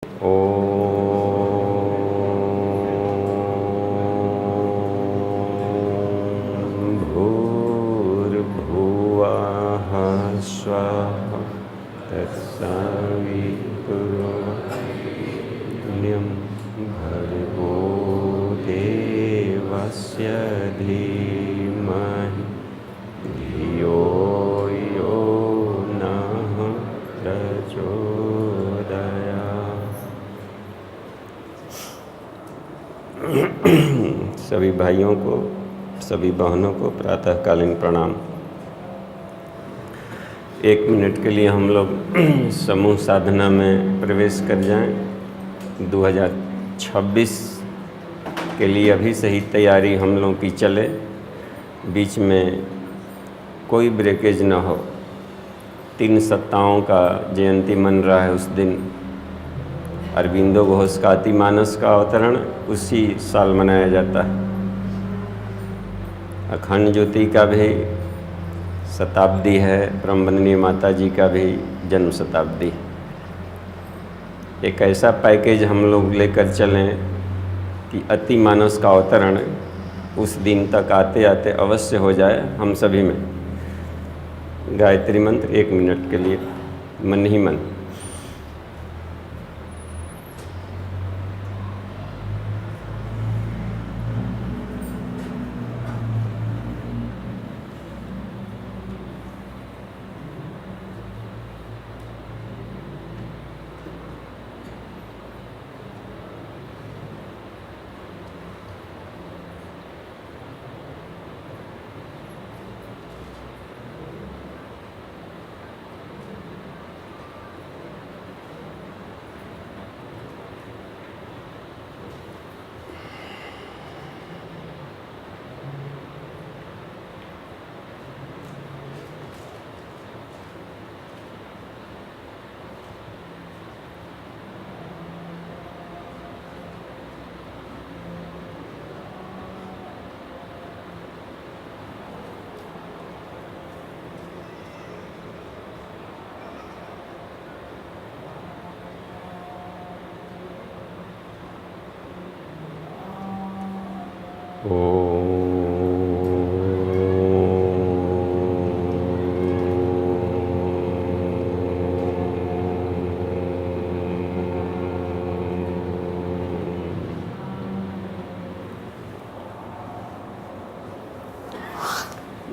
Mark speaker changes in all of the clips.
Speaker 1: भूर्भुवः स्वः तत्सवितुर्वरेण्यं भर्गो देवस्य धीमहि धियो यो नः प्रचोदयात्। सभी भाइयों को, सभी बहनों को प्रातःकालीन प्रणाम। 1 मिनट के लिए हम लोग समूह साधना में प्रवेश कर जाएं। 2026 के लिए अभी से ही तैयारी हम लोगों की चले, बीच में कोई ब्रेकेज ना हो। 3 सत्ताओं का जयंती मन रहा है उस दिन। अरविंदो घोष का अतिमानस का अवतरण उसी साल मनाया जाता है। अखंड ज्योति का भी शताब्दी है, ब्रह्मवंदनीय माता जी का भी जन्म शताब्दी। एक ऐसा पैकेज हम लोग लेकर चलें कि अतिमानस का अवतरण उस दिन तक आते आते अवश्य हो जाए हम सभी में। गायत्री मंत्र 1 मिनट के लिए मन ही मन।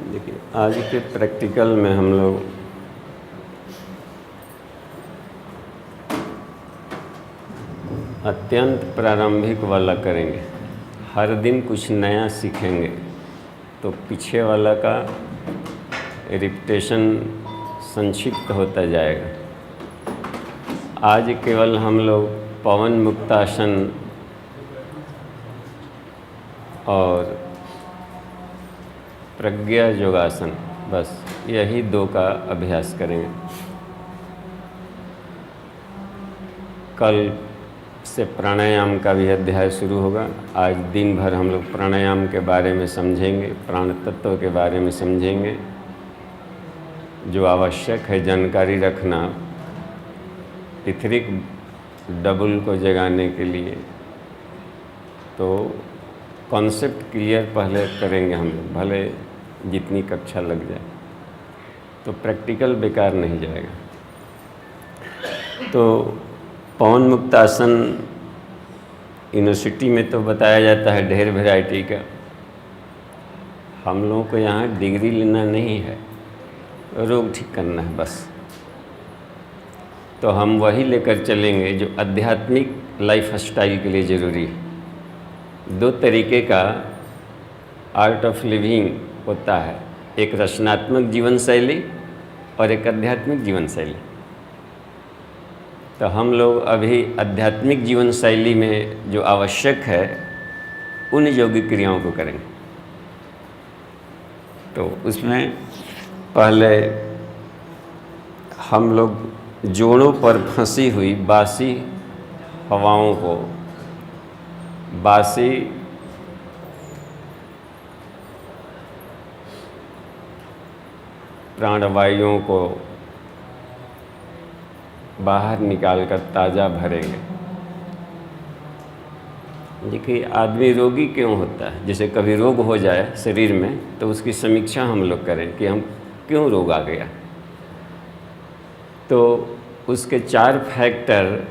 Speaker 1: देखिए, आज के प्रैक्टिकल में हम लोग अत्यंत प्रारंभिक वाला करेंगे। हर दिन कुछ नया सीखेंगे तो पीछे वाला का रिपीटेशन संक्षिप्त होता जाएगा। आज केवल हम लोग पवन मुक्तासन और प्रज्ञा योगासन, बस यही 2 का अभ्यास करेंगे। कल से प्राणायाम का भी अध्याय शुरू होगा। आज दिन भर हम लोग प्राणायाम के बारे में समझेंगे, प्राण तत्व के बारे में समझेंगे। जो आवश्यक है जानकारी रखना इथरिक डबल को जगाने के लिए, तो कॉन्सेप्ट क्लियर पहले करेंगे हम लोग, भले जितनी कक्षा लग जाए, तो प्रैक्टिकल बेकार नहीं जाएगा। तो पवन मुक्तासन यूनिवर्सिटी में तो बताया जाता है ढेर वैरायटी का। हम लोगों को यहाँ डिग्री लेना नहीं है, रोग ठीक करना है बस। तो हम वही लेकर चलेंगे जो आध्यात्मिक लाइफ स्टाइल के लिए ज़रूरी है। 2 तरीके का आर्ट ऑफ लिविंग होता है, एक रचनात्मक जीवन शैली और एक आध्यात्मिक जीवन शैली। तो हम लोग अभी आध्यात्मिक जीवन शैली में जो आवश्यक है उन योगिक क्रियाओं को करेंगे। तो उसमें पहले हम लोग जोड़ों पर फंसी हुई बासी हवाओं को, बासी प्राणवायुओं को बाहर निकालकर ताज़ा भरेंगे। देखिए, आदमी रोगी क्यों होता है? जैसे कभी रोग हो जाए शरीर में तो उसकी समीक्षा हम लोग करें कि हम क्यों रोग आ गया। तो उसके 4 फैक्टर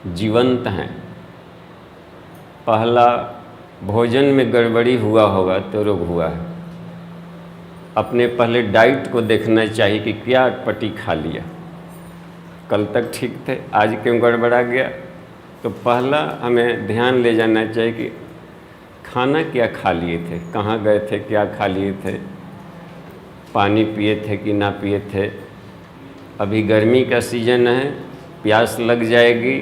Speaker 1: जीवंत हैं। पहला, भोजन में गड़बड़ी हुआ होगा तो रोग हुआ है। अपने पहले डाइट को देखना चाहिए कि क्या अटपटी खा लिया, कल तक ठीक थे, आज क्यों गड़बड़ा गया। तो पहला हमें ध्यान ले जाना चाहिए कि खाना क्या खा लिए थे, कहाँ गए थे, क्या खा लिए थे, पानी पिए थे कि ना पिए थे। अभी गर्मी का सीज़न है, प्यास लग जाएगी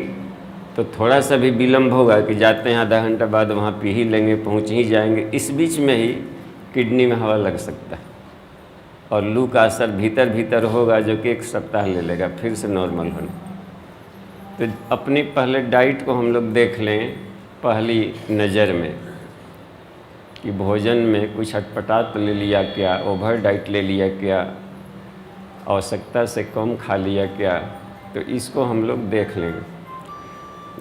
Speaker 1: तो थोड़ा सा भी विलम्ब होगा कि जाते हैं आधा घंटा बाद वहाँ पी ही लेंगे, पहुँच ही जाएंगे। इस बीच में ही किडनी में हवा लग सकता है और लू का असर भीतर भीतर होगा जो कि 1 सप्ताह ले लेगा फिर से नॉर्मल होने। तो अपनी पहले डाइट को हम लोग देख लें पहली नज़र में कि भोजन में कुछ अटपटा तो ले लिया क्या, ओवर डाइट ले लिया क्या, आवश्यकता से कम खा लिया क्या। तो इसको हम लोग देख लेंगे।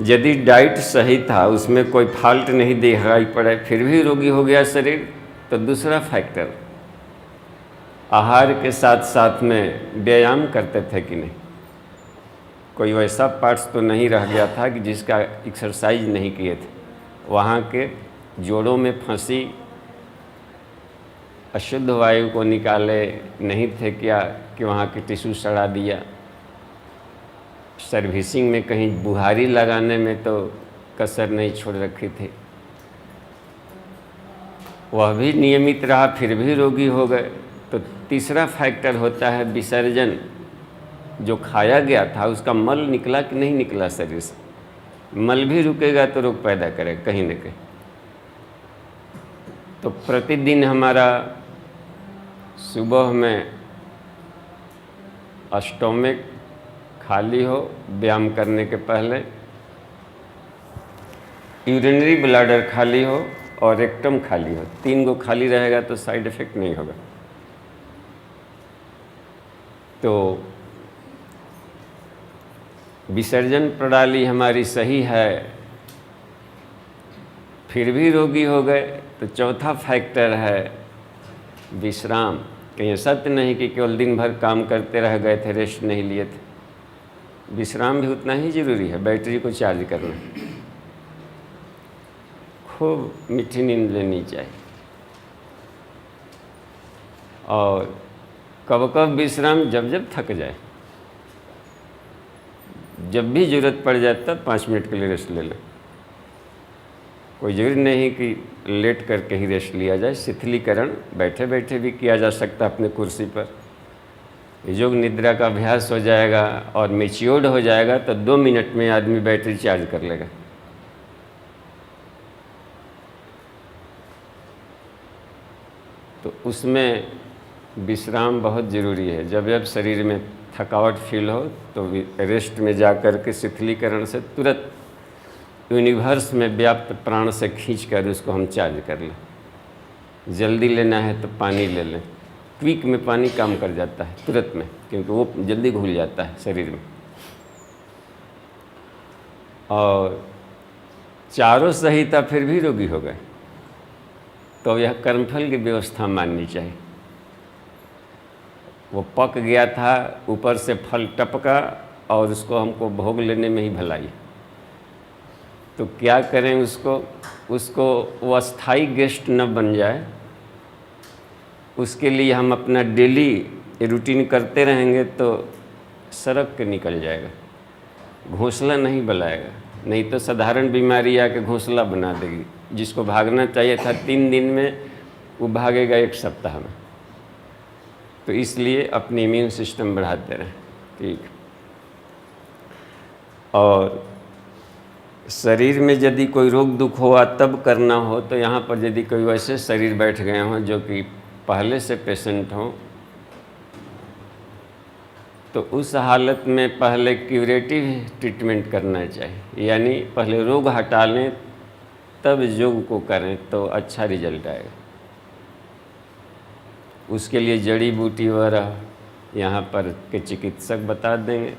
Speaker 1: यदि डाइट सही था, उसमें कोई फॉल्ट नहीं दिखाई पड़े, फिर भी रोगी हो गया शरीर, तो दूसरा फैक्टर, आहार के साथ साथ में व्यायाम करते थे कि नहीं। कोई वैसा पार्ट्स तो नहीं रह गया था कि जिसका एक्सरसाइज नहीं किए थे। वहाँ के जोड़ों में फंसी अशुद्ध वायु को निकाले नहीं थे क्या कि वहाँ के टिश्यू सड़ा दिया। सर्विसिंग में कहीं बुहारी लगाने में तो कसर नहीं छोड़ रखी थी। वह भी नियमित रहा, फिर भी रोगी हो गए। तो तीसरा फैक्टर होता है विसर्जन। जो खाया गया था उसका मल निकला कि नहीं निकला शरीर से। मल भी रुकेगा तो रोग पैदा करेगा कहीं न कहीं। तो प्रतिदिन हमारा सुबह में स्टोमक खाली हो व्यायाम करने के पहले, यूरिनरी ब्लैडर खाली हो और रेक्टम खाली हो। 3 गो खाली रहेगा तो साइड इफ़ेक्ट नहीं होगा। तो विसर्जन प्रणाली हमारी सही है, फिर भी रोगी हो गए, तो चौथा फैक्टर है विश्राम। कहीं सत्य नहीं कि केवल दिन भर काम करते रह गए थे, रेस्ट नहीं लिए थे। विश्राम भी उतना ही ज़रूरी है, बैटरी को चार्ज करना। खूब मीठी नींद लेनी चाहिए। और कब कब विश्राम, जब जब थक जाए, जब भी ज़रूरत पड़ जाए तब 5 मिनट के लिए रेस्ट ले लें। कोई ज़रूरी नहीं कि लेट करके ही रेस्ट लिया जाए। शिथिलीकरण बैठे बैठे भी किया जा सकता है अपने कुर्सी पर। योग निद्रा का अभ्यास हो जाएगा और मैच्योर्ड हो जाएगा तो 2 मिनट में आदमी बैटरी चार्ज कर लेगा। तो उसमें विश्राम बहुत ज़रूरी है। जब जब शरीर में थकावट फील हो तो रेस्ट में जा कर के शिथिलीकरण से तुरंत यूनिवर्स में व्याप्त प्राण से खींचकर उसको हम चार्ज कर लें। जल्दी लेना है तो पानी ले लें। क्विक में पानी काम कर जाता है तुरंत में, क्योंकि वो जल्दी घुल जाता है शरीर में। और चारों सही था फिर भी रोगी हो गए, तो यह कर्मफल की व्यवस्था माननी चाहिए। वो पक गया था, ऊपर से फल टपका और उसको हमको भोग लेने में ही भलाई। तो क्या करें उसको वो अस्थाई गेस्ट न बन जाए, उसके लिए हम अपना डेली रूटीन करते रहेंगे तो सड़क के निकल जाएगा, घोंसला नहीं बनाएगा। नहीं तो साधारण बीमारी आके घोंसला बना देगी। जिसको भागना चाहिए था 3 दिन में, वो भागेगा 1 सप्ताह में। तो इसलिए अपनी इम्यून सिस्टम बढ़ाते रहें। ठीक। और शरीर में यदि कोई रोग दुख हुआ तब करना हो, तो यहाँ पर यदि कोई वैसे शरीर बैठ गए हों जो कि पहले से पेशेंट हों, तो उस हालत में पहले क्यूरेटिव ट्रीटमेंट करना चाहिए। यानी पहले रोग हटा लें तब योग को करें तो अच्छा रिजल्ट आएगा। उसके लिए जड़ी बूटी वगैरह यहाँ पर के चिकित्सक बता देंगे।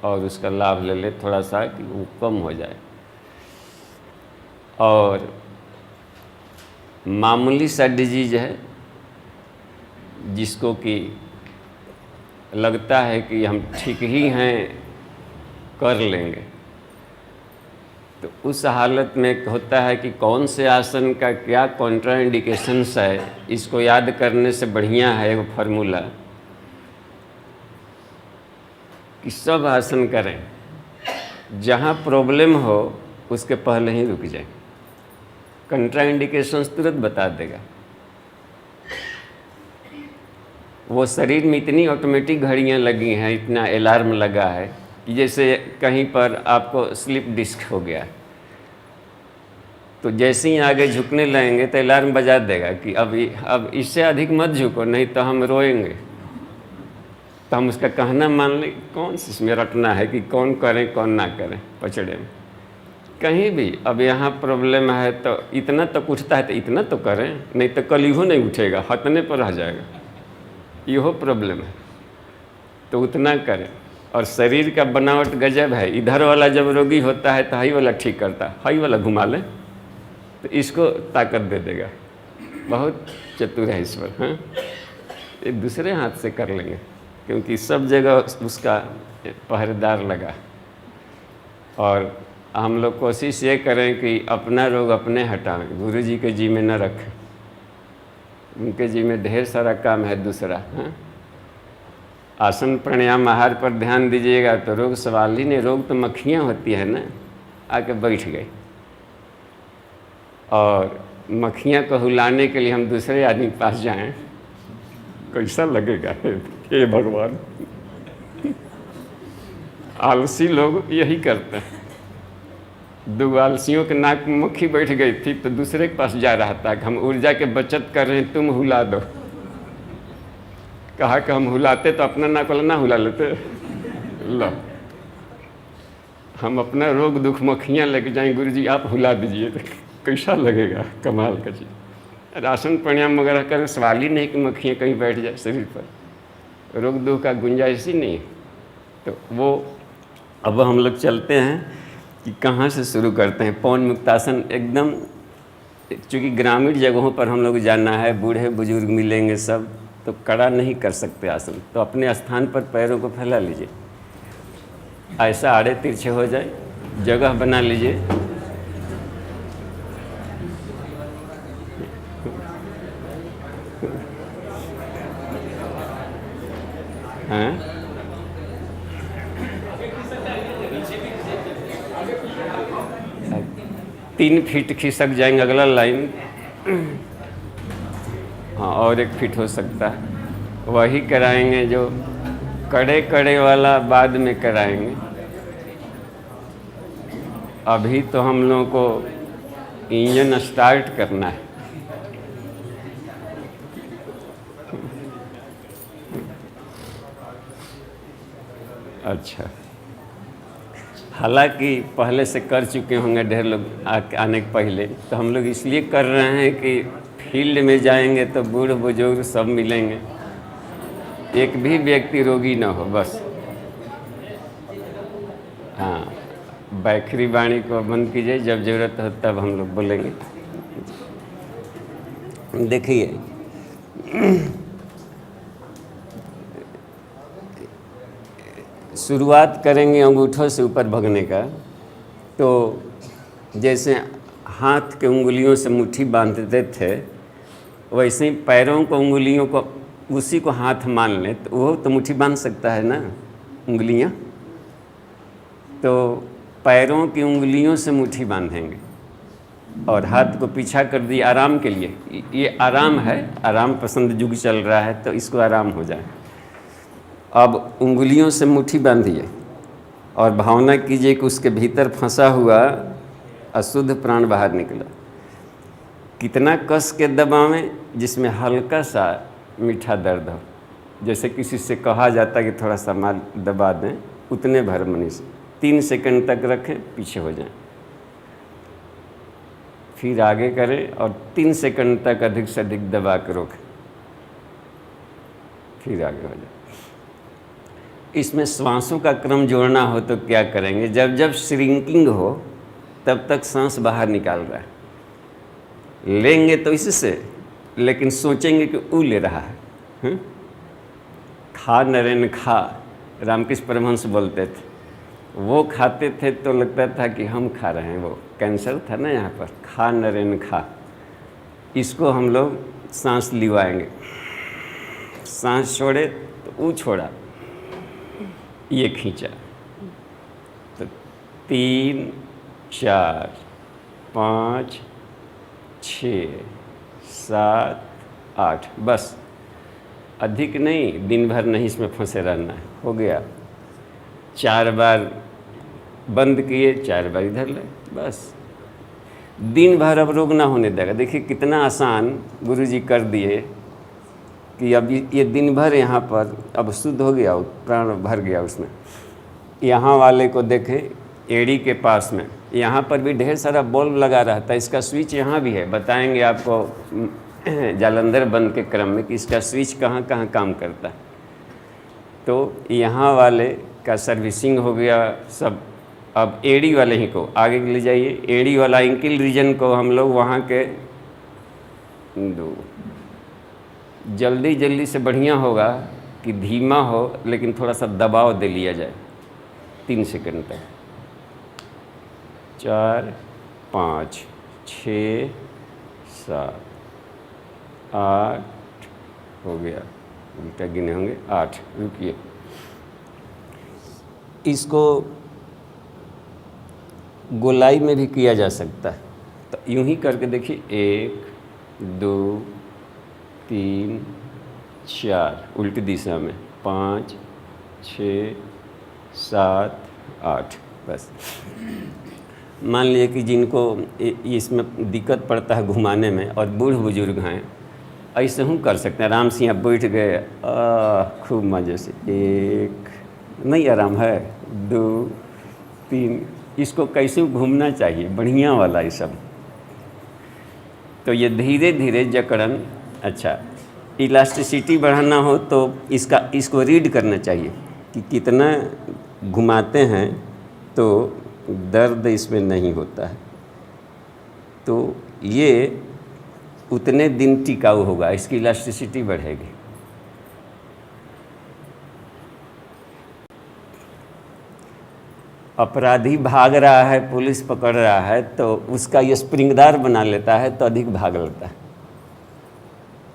Speaker 1: और उसका लाभ ले ले थोड़ा सा कि वो कम हो जाए। और मामूली सा डिजीज है जिसको कि लगता है कि हम ठीक ही हैं, कर लेंगे, तो उस हालत में होता है कि कौन से आसन का क्या कॉन्ट्राइंडिकेशंस है, इसको याद करने से बढ़िया है वो फार्मूला कि सब आसन करें, जहाँ प्रॉब्लम हो उसके पहले ही रुक जाए। कॉन्ट्राइंडिकेशंस तुरंत बता देगा। वो शरीर में इतनी ऑटोमेटिक घड़ियाँ लगी हैं, इतना अलार्म लगा है कि जैसे कहीं पर आपको स्लिप डिस्क हो गया, तो जैसे ही आगे झुकने लगेंगे तो अलार्म बजा देगा कि अब इससे अधिक मत झुको, नहीं तो हम रोएंगे। तो हम उसका कहना मान लें, कौन सी इसमें रटना है कि कौन करें कौन ना करें। पचड़े में कहीं भी अब यहाँ प्रॉब्लम है तो इतना तक उठता है तो इतना तो करें, नहीं तो कल इहो नहीं उठेगा, हथने पर रह जाएगा, इहो प्रॉब्लम है, तो उतना करें। और शरीर का बनावट गजब है, इधर वाला जब रोगी होता है तो हाई वाला ठीक करता है, हाई वाला घुमा लें तो इसको ताकत दे देगा। बहुत चतुर है ईश्वर। हाँ, ये दूसरे हाथ से कर लेंगे क्योंकि सब जगह उसका पहरेदार लगा। और हम लोग कोशिश ये करें कि अपना रोग अपने हटाएं, गुरु जी के जी में न रखें, उनके जी में ढेर सारा काम है दूसरा। हाँ, आसन प्राणायाम आहार पर ध्यान दीजिएगा तो रोग सवाल ही नहीं। रोग तो मक्खियाँ होती है ना, आके बैठ गए, और मक्खियाँ को हुलाने के लिए हम दूसरे आदमी के पास जाएं, कैसा लगेगा? हे भगवान! आलसी लोग यही करते हैं। दो आलसियों के नाक में मक्खी बैठ गई थी तो दूसरे के पास जा रहा था कि हम ऊर्जा के बचत कर रहे हैं, तुम हुला दो। कहा कि हम हुलाते तो अपना नाक वाला ना हुला लेते। लो, हम अपना रोग दुख मक्खियाँ लेके जाएं, गुरु जी आप हुला दीजिए, तो कैसा लगेगा? कमाल का चीज़। आसन प्राणायाम वगैरह करें, सवाल ही नहीं कि मक्खियाँ कहीं बैठ जाए शरीर पर, रोग दुख का गुंजाइश ही नहीं। तो वो अब हम लोग चलते हैं कि कहाँ से शुरू करते हैं। पवन मुक्तासन एकदम, चूँकि ग्रामीण जगहों पर हम लोग जाना है, बूढ़े बुजुर्ग मिलेंगे सब, तो कड़ा नहीं कर सकते आसन, तो अपने स्थान पर पैरों को फैला लीजिए, ऐसा आड़े तिरछे हो जाए, जगह बना लीजिए। हाँ, 3 फीट खिसक जाएंगे, अगला लाइन। हाँ, और 1 फीट हो सकता है। वही कराएंगे जो कड़े कड़े वाला बाद में कराएंगे। अभी तो हम लोगों को इंजन स्टार्ट करना है। अच्छा, हालांकि पहले से कर चुके होंगे ढेर लोग आने के पहले, तो हम लोग इसलिए कर रहे हैं कि फील्ड में जाएंगे तो बूढ़ बुजुर्ग सब मिलेंगे, एक भी व्यक्ति रोगी ना हो बस। हाँ, बैखरी वाणी को बंद कीजिए, जब ज़रूरत हो तब हम लोग बोलेंगे। देखिए, शुरुआत करेंगे अंगूठों से ऊपर भगने का। तो जैसे हाथ के उंगलियों से मुट्ठी बांधते थे, वैसे ही पैरों को उंगलियों को उसी को हाथ मान लें तो वो तो मुट्ठी बांध सकता है ना, उंगलियां। तो पैरों की उंगलियों से मुट्ठी बांधेंगे और हाथ को पीछा कर दिए आराम के लिए। ये आराम है, आराम पसंद युग चल रहा है तो इसको आराम हो जाए। अब उंगलियों से मुट्ठी बांधिए और भावना कीजिए कि उसके भीतर फंसा हुआ अशुद्ध प्राण बाहर निकला। कितना कस के दबावें जिसमें हल्का सा मीठा दर्द हो, जैसे किसी से कहा जाता है कि थोड़ा सा माल दबा दें, उतने भर मनी से 3 सेकंड तक रखें, पीछे हो जाएं, फिर आगे करें और 3 सेकंड तक अधिक से अधिक दबा के रोकें, फिर आगे हो जाए। इसमें श्वासों का क्रम जोड़ना हो तो क्या करेंगे? जब जब श्रिंकिंग हो तब तक सांस बाहर निकाल रहा है, लेंगे तो इससे, लेकिन सोचेंगे कि ऊ ले रहा है। खा नरेन खा, रामकृष्ण परमहंस बोलते थे। वो खाते थे तो लगता था कि हम खा रहे हैं, वो कैंसर था ना यहाँ पर। खा नरेन खा, इसको हम लोग सांस लिवाएंगे। सांस छोड़े तो ऊ छोड़ा, ये खींचा, तो 3 4 5 6 7 8, बस अधिक नहीं, दिन भर नहीं इसमें फंसे रहना है। हो गया, 4 बार बंद किए, 4 बार इधर ले, बस दिन भर अब रोग ना होने देगा। देखिए कितना आसान गुरुजी कर दिए कि अब ये दिन भर यहाँ पर अब शुद्ध हो गया, प्राण भर गया उसमें। यहाँ वाले को देखें, एड़ी के पास में, यहाँ पर भी ढेर सारा बल्ब लगा रहता है। इसका स्विच यहाँ भी है, बताएंगे आपको जालंधर बंद के क्रम में कि इसका स्विच कहाँ कहाँ काम करता है। तो यहाँ वाले का सर्विसिंग हो गया सब। अब एड़ी वाले ही को आगे ले जाइए। एड़ी वाला एंकिल रीजन को हम लोग वहाँ के जल्दी जल्दी से बढ़िया होगा कि धीमा हो, लेकिन थोड़ा सा दबाव दे लिया जाए 3 सेकंड तक। 4 5 6 7 8 हो गया, उल्टा गिने होंगे 8। रुकिए, इसको गोलाई में भी किया जा सकता है। तो यूं ही करके देखिए, 1 2 3 4, उल्टी दिशा में 5 6 7 8, बस। मान लीजिए कि जिनको इसमें दिक्कत पड़ता है घुमाने में और बूढ़ बुजुर्ग हैं, ऐसे हम कर सकते हैं। आराम से यहाँ बैठ गए, खूब मज़े से। 1, नहीं आराम है, 2 3, इसको कैसे घूमना चाहिए, बढ़िया वाला ये सब। तो ये धीरे धीरे जकड़न। अच्छा, इलास्टिसिटी बढ़ाना हो तो इसको रीड करना चाहिए कि कितना घुमाते हैं तो दर्द इसमें नहीं होता है। तो ये उतने दिन टिकाऊ होगा, इसकी इलास्टिसिटी बढ़ेगी। अपराधी भाग रहा है, पुलिस पकड़ रहा है, तो उसका ये स्प्रिंगदार बना लेता है तो अधिक भाग लेता है।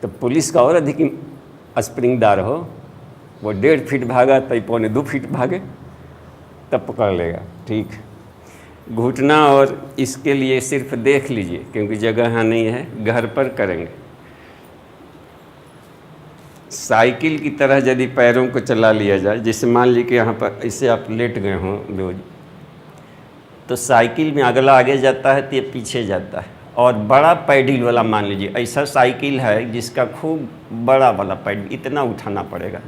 Speaker 1: तो पुलिस का और अधिक स्प्रिंगदार हो, वो 1.5 फीट भागा तो 1.25 फीट भागे, तब पकड़ लेगा। ठीक, घुटना और इसके लिए सिर्फ देख लीजिए, क्योंकि जगह यहाँ नहीं है, घर पर करेंगे। साइकिल की तरह यदि पैरों को चला लिया जाए, जैसे मान लीजिए कि यहाँ पर ऐसे आप लेट गए हों रोज, तो साइकिल में अगला आगे जाता है तो ये पीछे जाता है। और बड़ा पैडल वाला मान लीजिए, ऐसा साइकिल है जिसका खूब बड़ा वाला पैडल इतना उठाना पड़ेगा।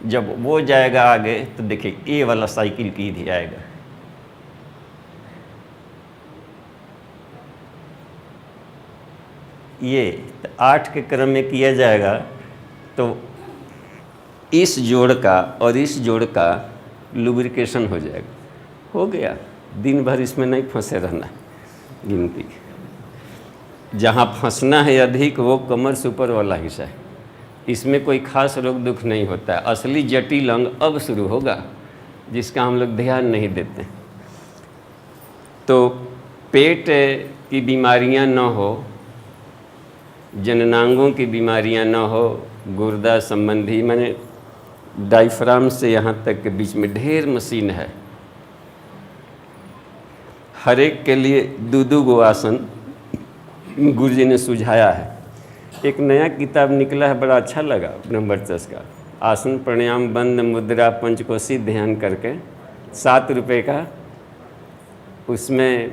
Speaker 1: जब वो जाएगा आगे तो देखिए ये वाला साइकिल की भी आएगा। ये 8 के क्रम में किया जाएगा तो इस जोड़ का और इस जोड़ का लुब्रिकेशन हो जाएगा। हो गया, दिन भर इसमें नहीं फंसे रहना। गिनती जहाँ फंसना है अधिक वो कमर से ऊपर वाला हिस्सा है, इसमें कोई खास रोग दुख नहीं होता है। असली जटिल अंग अब शुरू होगा जिसका हम लोग ध्यान नहीं देते। तो पेट की बीमारियां न हो, जननांगों की बीमारियां न हो, गुर्दा संबंधी, मैंने डायफ्राम से यहाँ तक के बीच में ढेर मशीन है। हर एक के लिए 2-2 गो आसन गुरुजी ने सुझाया है। एक नया किताब निकला है, बड़ा अच्छा लगा, ब्रह्मवर्चस्व का। आसन प्राणायाम बंद मुद्रा पंचकोशी ध्यान करके 7 रुपये का, उसमें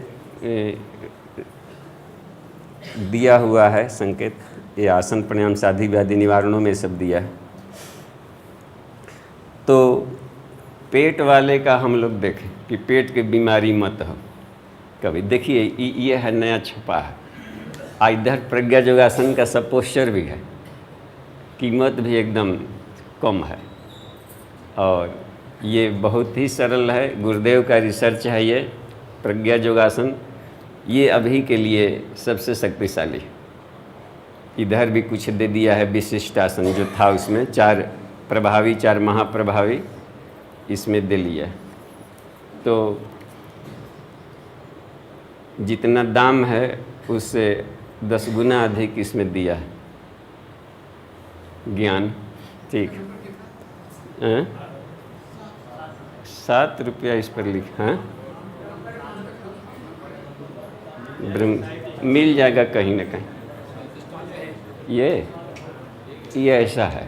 Speaker 1: दिया हुआ है संकेत। ये आसन प्राणायाम साधी व्याधि निवारणों में सब दिया है। तो पेट वाले का हम लोग देखें कि पेट की बीमारी मत हो कभी। देखिए ये है नया छपा है। इधर प्रज्ञा योगासन का सब पोस्टर भी है, कीमत भी एकदम कम है। और ये बहुत ही सरल है, गुरुदेव का रिसर्च है ये प्रज्ञा योगासन। ये अभी के लिए सबसे शक्तिशाली। इधर भी कुछ दे दिया है विशिष्ट आसन जो था उसमें, 4 प्रभावी 4 महाप्रभावी इसमें दे लिया। तो जितना दाम है उससे 10 गुना अधिक इसमें दिया है ज्ञान। ठीक है, 7 रुपया इस पर लिखा है। मिल जाएगा कहीं ना कहीं। ये ऐसा है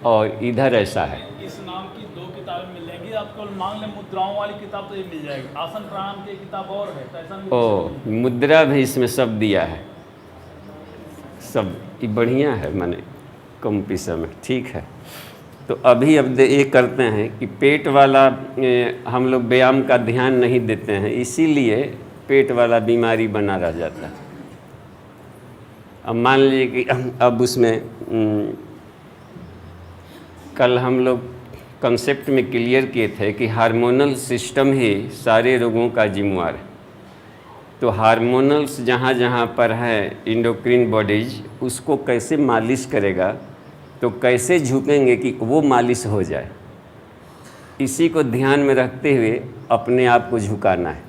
Speaker 1: और इधर ऐसा है।
Speaker 2: इस नाम की 2 किताबें मिल जाएंगी आपको। मान लें मुद्राओं वाली किताब तो ये मिल जाएगी, आसन प्राणायाम की किताब और है तो ऐसा नहीं।
Speaker 1: मुद्रा भी इसमें सब दिया है, सब ये बढ़िया है, माने कम पैसा में। ठीक है, तो अभी अब ये करते हैं कि पेट वाला हम लोग व्यायाम का ध्यान नहीं देते हैं, इसीलिए पेट वाला बीमारी बना रह जाता है। अब मान लीजिए कि अब उसमें कल हम लोग कंसेप्ट में क्लियर किए थे कि हार्मोनल सिस्टम ही सारे रोगों का जिम्मेवार है। तो हार्मोनल्स जहाँ जहाँ पर है इंडोक्रीन बॉडीज, उसको कैसे मालिश करेगा, तो कैसे झुकेंगे कि वो मालिश हो जाए, इसी को ध्यान में रखते हुए अपने आप को झुकाना है।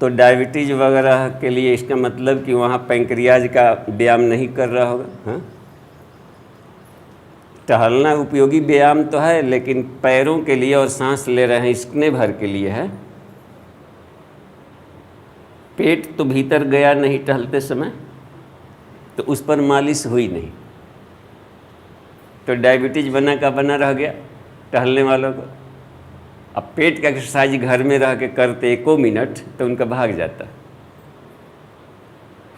Speaker 1: तो डायबिटीज़ वगैरह के लिए इसका मतलब कि वहाँ पैंक्रियाज का व्यायाम नहीं कर रहा होगा। हाँ, टहलना उपयोगी व्यायाम तो है, लेकिन पैरों के लिए और सांस ले रहे हैं इसने भर के लिए है। पेट तो भीतर गया नहीं टहलते समय, तो उस पर मालिश हुई नहीं, तो डायबिटीज बना का बना रह गया टहलने वालों को। अब पेट का एक्सरसाइज घर में रह के करते 1 मिनट तो उनका भाग जाता।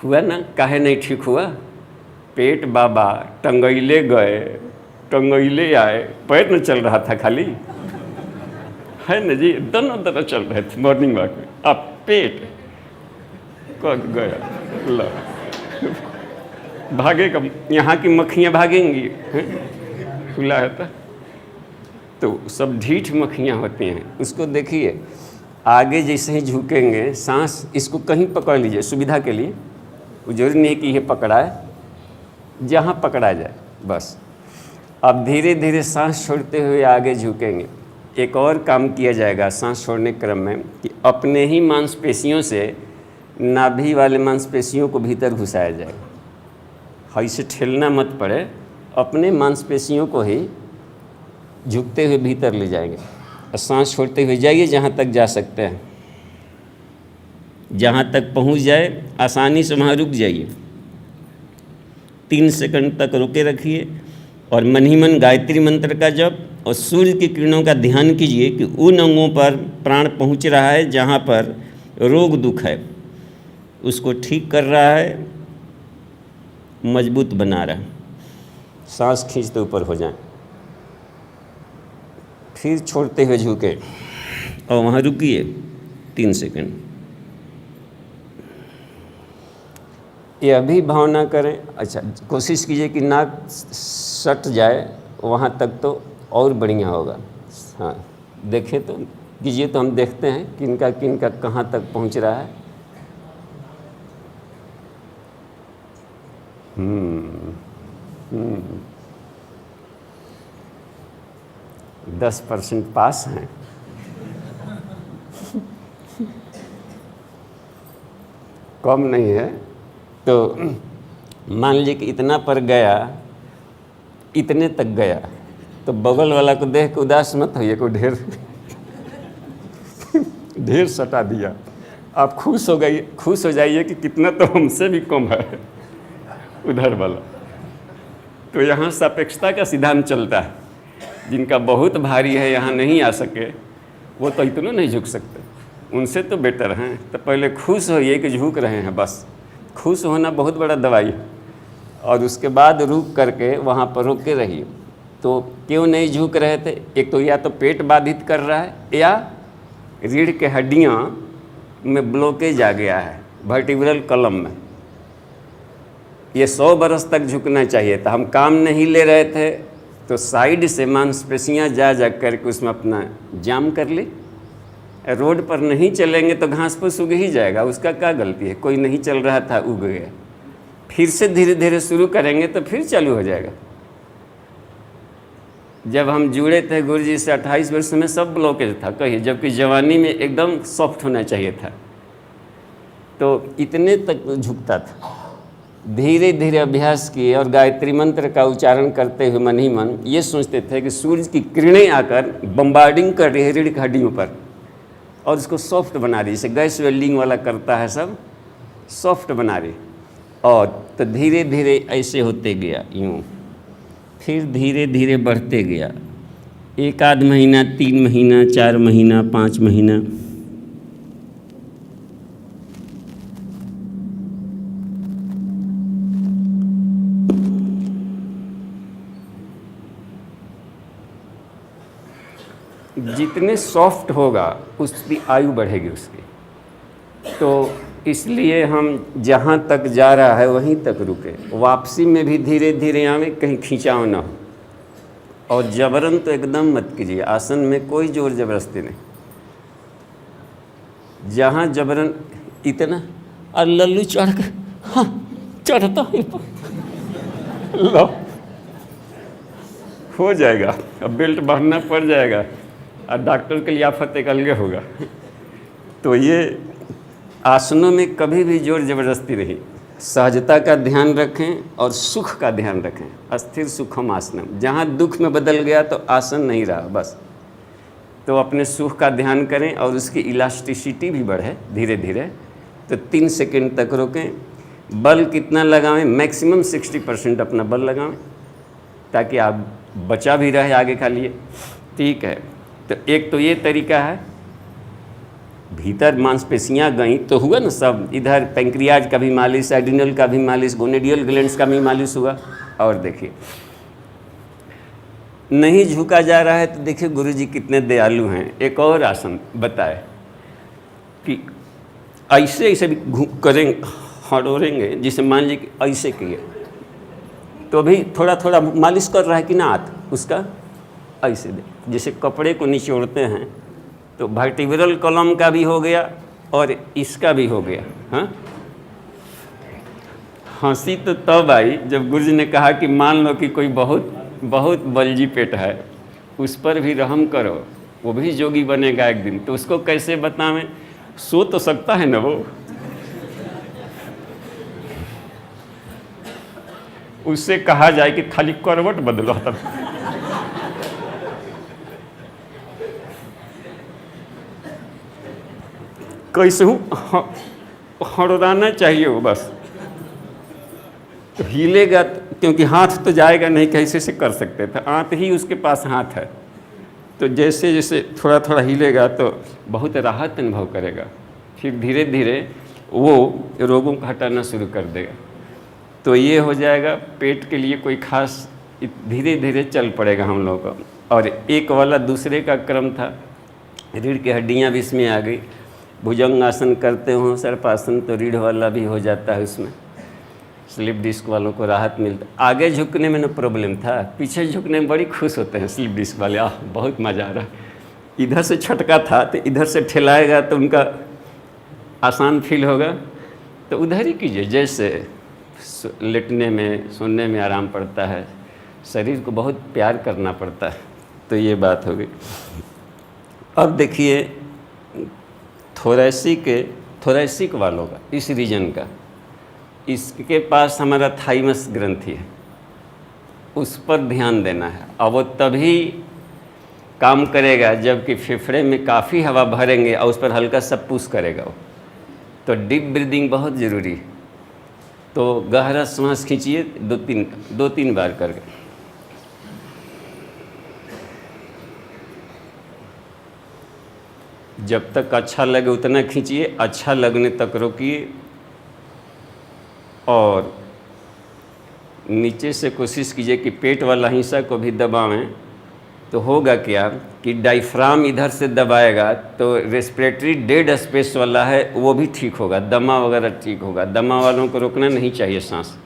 Speaker 1: हुआ ना, काहे नहीं ठीक हुआ? पेट बाबा टंगैले गए, टंगैले आए, पैर न चल रहा था खाली, है ना जी, दोनों तरफ चल रहे थे मॉर्निंग वॉक में। अब पेट कब गया, लो भागेगा, यहाँ की मक्खियाँ भागेंगी, खुला है तो सब ढीठ मक्खियाँ होती हैं। उसको देखिए, आगे जैसे ही झुकेंगे, सांस इसको कहीं पकड़ लीजिए सुविधा के लिए, जरूरी नहीं कि ये पकड़ा है, जहाँ पकड़ा जाए बस। अब धीरे धीरे सांस छोड़ते हुए आगे झुकेंगे। एक और काम किया जाएगा सांस छोड़ने के क्रम में कि अपने ही मांसपेशियों से नाभि वाले मांसपेशियों को भीतर घुसाया जाएगा। ऐसे ठेलना मत पड़े, अपने मांसपेशियों को ही झुकते हुए भीतर ले जाएंगे और सांस छोड़ते हुए जाइए जहाँ तक जा सकते हैं, जहाँ तक पहुँच जाए आसानी से वहाँ रुक जाइए। 3 सेकंड तक रुके रखिए और मन ही मन गायत्री मंत्र का जप और सूर्य की किरणों का ध्यान कीजिए कि उन अंगों पर प्राण पहुँच रहा है जहाँ पर रोग दुख है, उसको ठीक कर रहा है, मजबूत बना रहा है। सांस खींचते ऊपर हो जाए, फिर छोड़ते हुए झुके और वहाँ रुकिए 3 सेकंड। ये अभी भावना करें। अच्छा, कोशिश कीजिए कि नाक सट जाए वहाँ तक, तो और बढ़िया होगा। हाँ, देखें तो कीजिए, तो हम देखते हैं किनका किनका कहाँ तक पहुँच रहा है। 10% पास हैं। कम नहीं है। तो मान लीजिए कि इतना पर गया, इतने तक गया, तो बगल वाला को देख के उदास मत होइए, को ढेर सटा दिया। आप खुश हो जाइए कि कितना तो हमसे भी कम है उधर वाला। तो यहाँ सापेक्षता का सिद्धांत चलता है। जिनका बहुत भारी है, यहाँ नहीं आ सके, वो तो इतना नहीं झुक सकते, उनसे तो बेटर हैं। तो पहले खुश होइए कि झुक रहे हैं, बस खुश होना बहुत बड़ा दवाई है। और उसके बाद रुक करके वहाँ पर रुक के रहिए। तो क्यों नहीं झुक रहे थे? एक तो या तो पेट बाधित कर रहा है, या रीढ़ के हड्डियाँ में ब्लॉकेज आ गया है वर्टिब्रल कॉलम में। ये 100 बरस तक झुकना चाहिए था। हम काम नहीं ले रहे थे तो साइड से मांसपेशियाँ जा जा करके उसमें अपना जाम कर ले। रोड पर नहीं चलेंगे तो घास फूस उग ही जाएगा, उसका क्या गलती है? कोई नहीं चल रहा था, उग गया। फिर से धीरे धीरे शुरू करेंगे तो फिर चालू हो जाएगा। जब हम जुड़े थे गुरु जी से 28 वर्ष में सब ब्लॉकेज था कहिए, जबकि जवानी में एकदम सॉफ्ट होना चाहिए था। तो इतने तक झुकता था। धीरे धीरे अभ्यास किए और गायत्री मंत्र का उच्चारण करते हुए मन ही मन ये सोचते थे कि सूर्य की किरणें आकर बम्बार्डिंग कर रही है रीढ़ की हड्डियों पर और उसको सॉफ्ट बना रही, जैसे गैस वेल्डिंग वाला करता है, सब सॉफ्ट बना रही। और तो धीरे धीरे ऐसे होते गया यूँ, फिर धीरे धीरे बढ़ते गया। 1 आध महीना, 3 महीना, 4 महीना, 5 महीना, जितने सॉफ्ट होगा उसकी आयु बढ़ेगी उसकी। तो इसलिए हम जहाँ तक जा रहा है वहीं तक रुके, वापसी में भी धीरे धीरे आवे, कहीं खिंचाव ना हो। और जबरन तो एकदम मत कीजिए, आसन में कोई जोर जबरदस्ती नहीं। जहाँ जबरन इतना और लल्लू चढ़ कर, हाँ चढ़ता है लो हो जाएगा, अब बेल्ट बांधना पड़ जाएगा और डॉक्टर के लिए आफत एक अलग होगा। तो ये आसनों में कभी भी जोर जबरदस्ती नहीं, सहजता का ध्यान रखें और सुख का ध्यान रखें। अस्थिर सुखम आसनम, जहाँ दुख में बदल गया तो आसन नहीं रहा बस। तो अपने सुख का ध्यान करें और उसकी इलास्टिसिटी भी बढ़े धीरे धीरे। तो 3 सेकंड तक रोकें। बल कितना लगावें? मैक्सिमम 60% अपना बल लगावें ताकि आप बचा भी रहे आगे का लिए। ठीक है, तो एक तो ये तरीका है। भीतर मांसपेशियाँ गई तो हुआ ना सब, इधर पैंक्रियाज का भी मालिश, एड्रिनल का भी मालिश, गोनेडियल ग्लैंड्स का भी मालिश हुआ। और देखिए नहीं झुका जा रहा है तो देखिए गुरुजी कितने दयालु हैं। एक और आसन बताए कि ऐसे ऐसे भी करेंगे, हड़ोरेंगे, जिसे मान लीजिए कि ऐसे किए तो भी थोड़ा थोड़ा मालिश कर रहा है कि ना हाथ उसका, ऐसे दे जैसे कपड़े को निचोड़ते हैं। तो वर्टिब्रल कॉलम का भी हो गया और इसका भी हो गया। हाँ, हंसी तो तब आई जब गुरुजी ने कहा कि मान लो कि कोई बहुत बहुत बलजी पेट है, उस पर भी रहम करो, वो भी जोगी बनेगा एक दिन। तो उसको कैसे बतावें? सो तो सकता है ना वो, उससे कहा जाए कि खाली करवट बदलो तब कैसे हूँ हड़ोराना चाहिए वो बस। तो हिलेगा क्योंकि हाथ तो जाएगा नहीं, कैसे से कर सकते थे, आंत ही उसके पास हाथ है। तो जैसे जैसे थोड़ा थोड़ा हिलेगा तो बहुत राहत अनुभव करेगा। फिर धीरे धीरे वो रोगों को हटाना शुरू कर देगा। तो ये हो जाएगा। पेट के लिए कोई खास धीरे धीरे चल पड़ेगा हम लोगों को। और एक वाला दूसरे का क्रम था, रीढ़ की हड्डियाँ भी इसमें आ गई। भुजंग आसन करते हो, सर्पासन, तो रीढ़ वाला भी हो जाता है उसमें। स्लिप डिस्क वालों को राहत मिलता। आगे झुकने में ना प्रॉब्लम था, पीछे झुकने में बड़ी खुश होते हैं स्लिप डिस्क वाले। बहुत मज़ा आ रहा। इधर से छटका था तो इधर से ठेलाएगा तो उनका आसान फील होगा। तो उधर ही कीजिए, जैसे लेटने में सोने में आराम पड़ता है, शरीर को बहुत प्यार करना पड़ता है। तो ये बात हो गई। अब देखिए थोरैसिक वालों का, इस रीजन का, इसके पास हमारा थाइमस ग्रंथि है, उस पर ध्यान देना है। और वो तभी काम करेगा जबकि फेफड़े में काफ़ी हवा भरेंगे और उस पर हल्का सा पुश करेगा वो। तो डीप ब्रीदिंग बहुत ज़रूरी है। तो गहरा सांस खींचिए 2-3 बार करके। जब तक अच्छा लगे उतना खींचिए, अच्छा लगने तक रोकिए। और नीचे से कोशिश कीजिए कि पेट वाला हिस्सा को भी दबावें। तो होगा क्या कि डायफ्राम इधर से दबाएगा तो रेस्पिरेटरी डेड स्पेस वाला है वो भी ठीक होगा, दमा वगैरह ठीक होगा। दमा वालों को रोकना नहीं चाहिए, सांस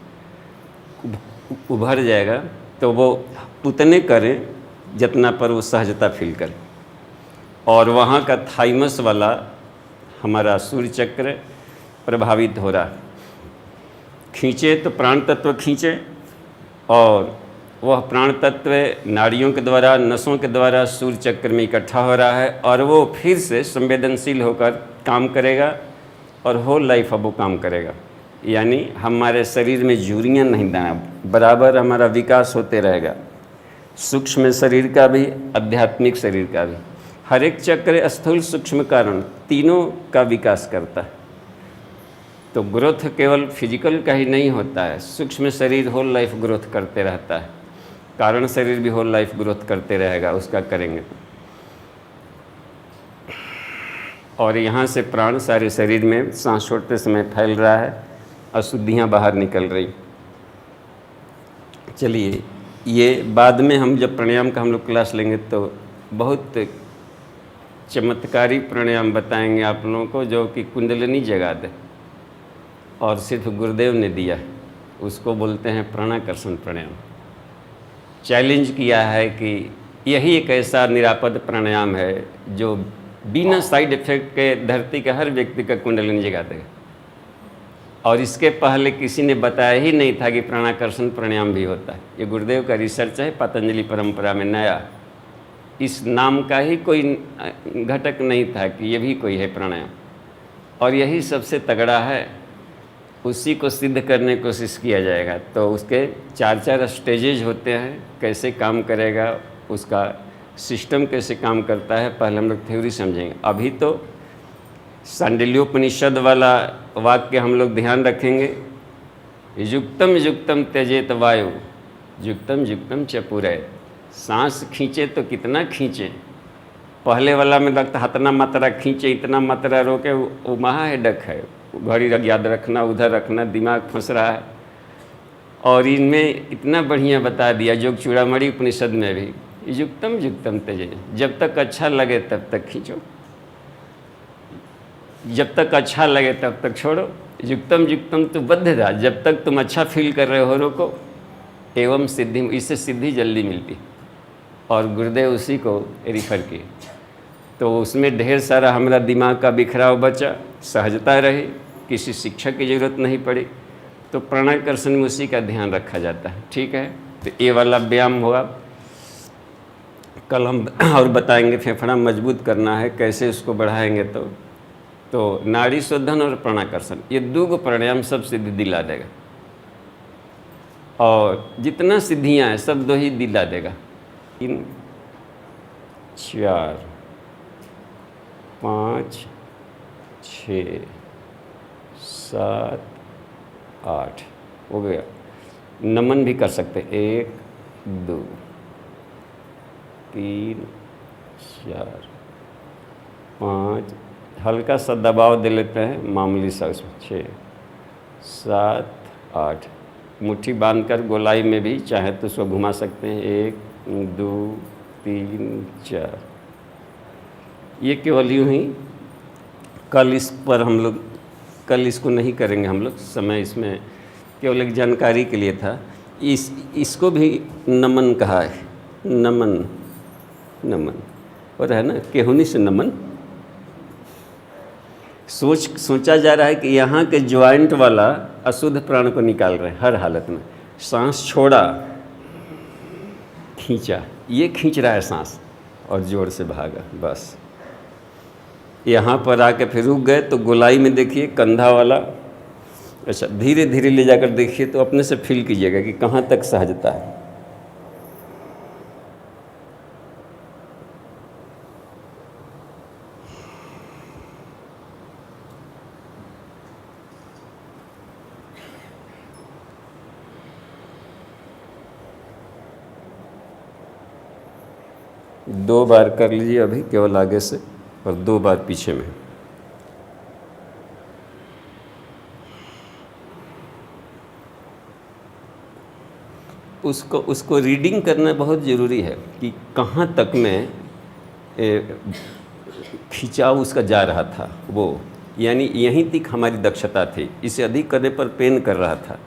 Speaker 1: उभर जाएगा। तो वो उतने करें जितना पर वो सहजता फील करें। और वहाँ का थाइमस वाला हमारा सूर्य चक्र प्रभावित हो रहा है। खींचे तो प्राण तत्व खींचे, और वह प्राण तत्व नाड़ियों के द्वारा, नसों के द्वारा सूर्य चक्र में इकट्ठा हो रहा है, और वो फिर से संवेदनशील होकर काम करेगा और होल लाइफ अब वो काम करेगा। यानी हमारे शरीर में झुर्रियाँ नहीं देना, बराबर हमारा विकास होते रहेगा, सूक्ष्म शरीर का भी, आध्यात्मिक शरीर का भी। हर एक चक्र स्थूल सूक्ष्म कारण तीनों का विकास करता है। तो ग्रोथ केवल फिजिकल का ही नहीं होता है, सूक्ष्म शरीर होल लाइफ ग्रोथ करते रहता है, कारण शरीर भी होल लाइफ ग्रोथ करते रहेगा, उसका करेंगे। और यहाँ से प्राण सारे शरीर में सांस छोड़ते समय फैल रहा है, अशुद्धियाँ बाहर निकल रही। चलिए, ये बाद में हम जब प्राणायाम का हम लोग क्लास लेंगे तो बहुत चमत्कारी प्राणायाम बताएंगे आप लोगों को, जो कि कुंडलिनी जगा दे, और सिर्फ गुरुदेव ने दिया है। उसको बोलते हैं प्राणाकर्षण प्राणायाम। चैलेंज किया है कि यही एक ऐसा निरापद प्राणायाम है जो बिना साइड इफेक्ट के धरती के हर व्यक्ति का कुंडलिनी जगा देगा। और इसके पहले किसी ने बताया ही नहीं था कि प्राणाकर्षण प्राणायाम भी होता है। ये गुरुदेव का रिसर्च है, पतंजलि परंपरा में नया, इस नाम का ही कोई घटक नहीं था कि ये भी कोई है प्राणायाम। और यही सबसे तगड़ा है, उसी को सिद्ध करने की कोशिश किया जाएगा। तो उसके 4 स्टेजेज होते हैं, कैसे काम करेगा, उसका सिस्टम कैसे काम करता है, पहले हम लोग थ्योरी समझेंगे। अभी तो सांडिल्योपनिषद वाला वाक्य हम लोग ध्यान रखेंगे, युक्तम युक्तम त्यजेत वायु युक्तम युक्तम च पुरैत। सांस खींचे तो कितना खींचे, पहले वाला में लगता इतना मात्रा खींचे, इतना मात्रा रोके, वो महाहेडक है, घड़ी याद रखना, उधर रखना, दिमाग फंस रहा है। और इनमें इतना बढ़िया बता दिया योग चूड़ामणि उपनिषद में भी, युक्तम युक्तम त्यजे, जब तक अच्छा लगे तब तक खींचो, जब तक अच्छा लगे तब तक छोड़ो। युक्तम युक्तम तो बद्ध रहा, जब तक तुम अच्छा फील कर रहे हो रोको। एवं सिद्धि, इससे सिद्धि जल्दी मिलती। और गुरुदेव उसी को रिफर किए। तो उसमें ढेर सारा हमारा दिमाग का बिखराव बचा, सहजता रही, किसी शिक्षक की ज़रूरत नहीं पड़ी। तो प्राणाकर्षण में उसी का ध्यान रखा जाता है। ठीक है, तो ये वाला व्यायाम होगा, कल हम और बताएंगे। फेफड़ा मजबूत करना है, कैसे उसको बढ़ाएंगे। तो नाड़ी शोधन और प्राणाकर्षण, ये 2 प्राणायाम सब सिद्धि दिला देगा। और जितना सिद्धियाँ हैं सब 2 ही दिला देगा। 3 4 5 6 7 8 हो गया। नमन भी कर सकते, 1 2 3 4 5, हल्का सा दबाव दे लेते हैं मामूली सा उसमें, 6 7 8, मुट्ठी बांधकर गोलाई में भी चाहे तो उसको घुमा सकते हैं, 1 2 3 4। ये केवल यूँ ही, कल इस पर हम लोग, कल इसको नहीं करेंगे हम लोग, समय इसमें केवल एक जानकारी के लिए था। इसको भी नमन कहा है, नमन नमन, और है ना, केहुनी से नमन। सोचा जा रहा है कि यहाँ के ज्वाइंट वाला अशुद्ध प्राण को निकाल रहे हैं हर हालत में। सांस छोड़ा, खींचा, ये खींच रहा है सांस, और जोर से भागा, बस। यहाँ पर आके फिर रुक गए तो गोलाई में देखिए कंधा वाला, अच्छा धीरे धीरे ले जाकर देखिए तो अपने से फील कीजिएगा कि कहाँ तक सहजता है। दो बार कर लीजिए अभी केवल आगे से, और 2 बार पीछे में। उसको रीडिंग करना बहुत ज़रूरी है कि कहाँ तक में खिंचाव उसका जा रहा था, वो यानी यहीं तक हमारी दक्षता थी, इससे अधिक करने पर पेन कर रहा था।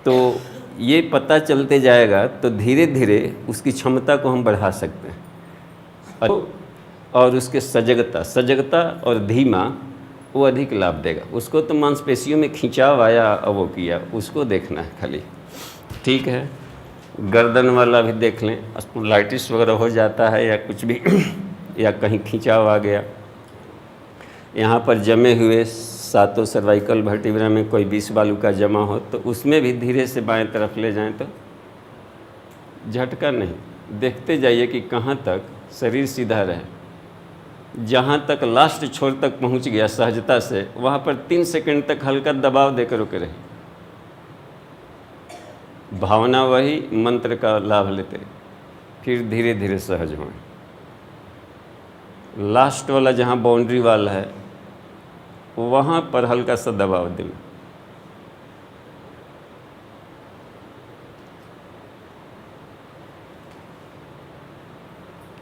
Speaker 1: तो ये पता चलते जाएगा तो धीरे धीरे उसकी क्षमता को हम बढ़ा सकते हैं और उसके सजगता और धीमा वो अधिक लाभ देगा। उसको तो मांसपेशियों में खिंचाव आया और वो किया, उसको देखना है खाली। ठीक है, गर्दन वाला भी देख लें, स्पॉन्डिलाइटिस वगैरह हो जाता है या कुछ भी या कहीं खिंचाव आ गया, यहाँ पर जमे हुए सातों सर्वाइकल वर्टिब्रा में कोई विष बालू का जमा हो तो उसमें भी धीरे से बाएं तरफ ले जाएं तो झटका नहीं, देखते जाइए कि कहाँ तक शरीर सीधा रहे। जहाँ तक लास्ट छोर तक पहुँच गया सहजता से, वहाँ पर 3 सेकंड तक हल्का दबाव देकर रुके रहे। भावना वही, मंत्र का लाभ लेते, फिर धीरे धीरे सहज हों। लास्ट वाला जहाँ बाउंड्री वाला है वहाँ पर हल्का सा दबाव दें।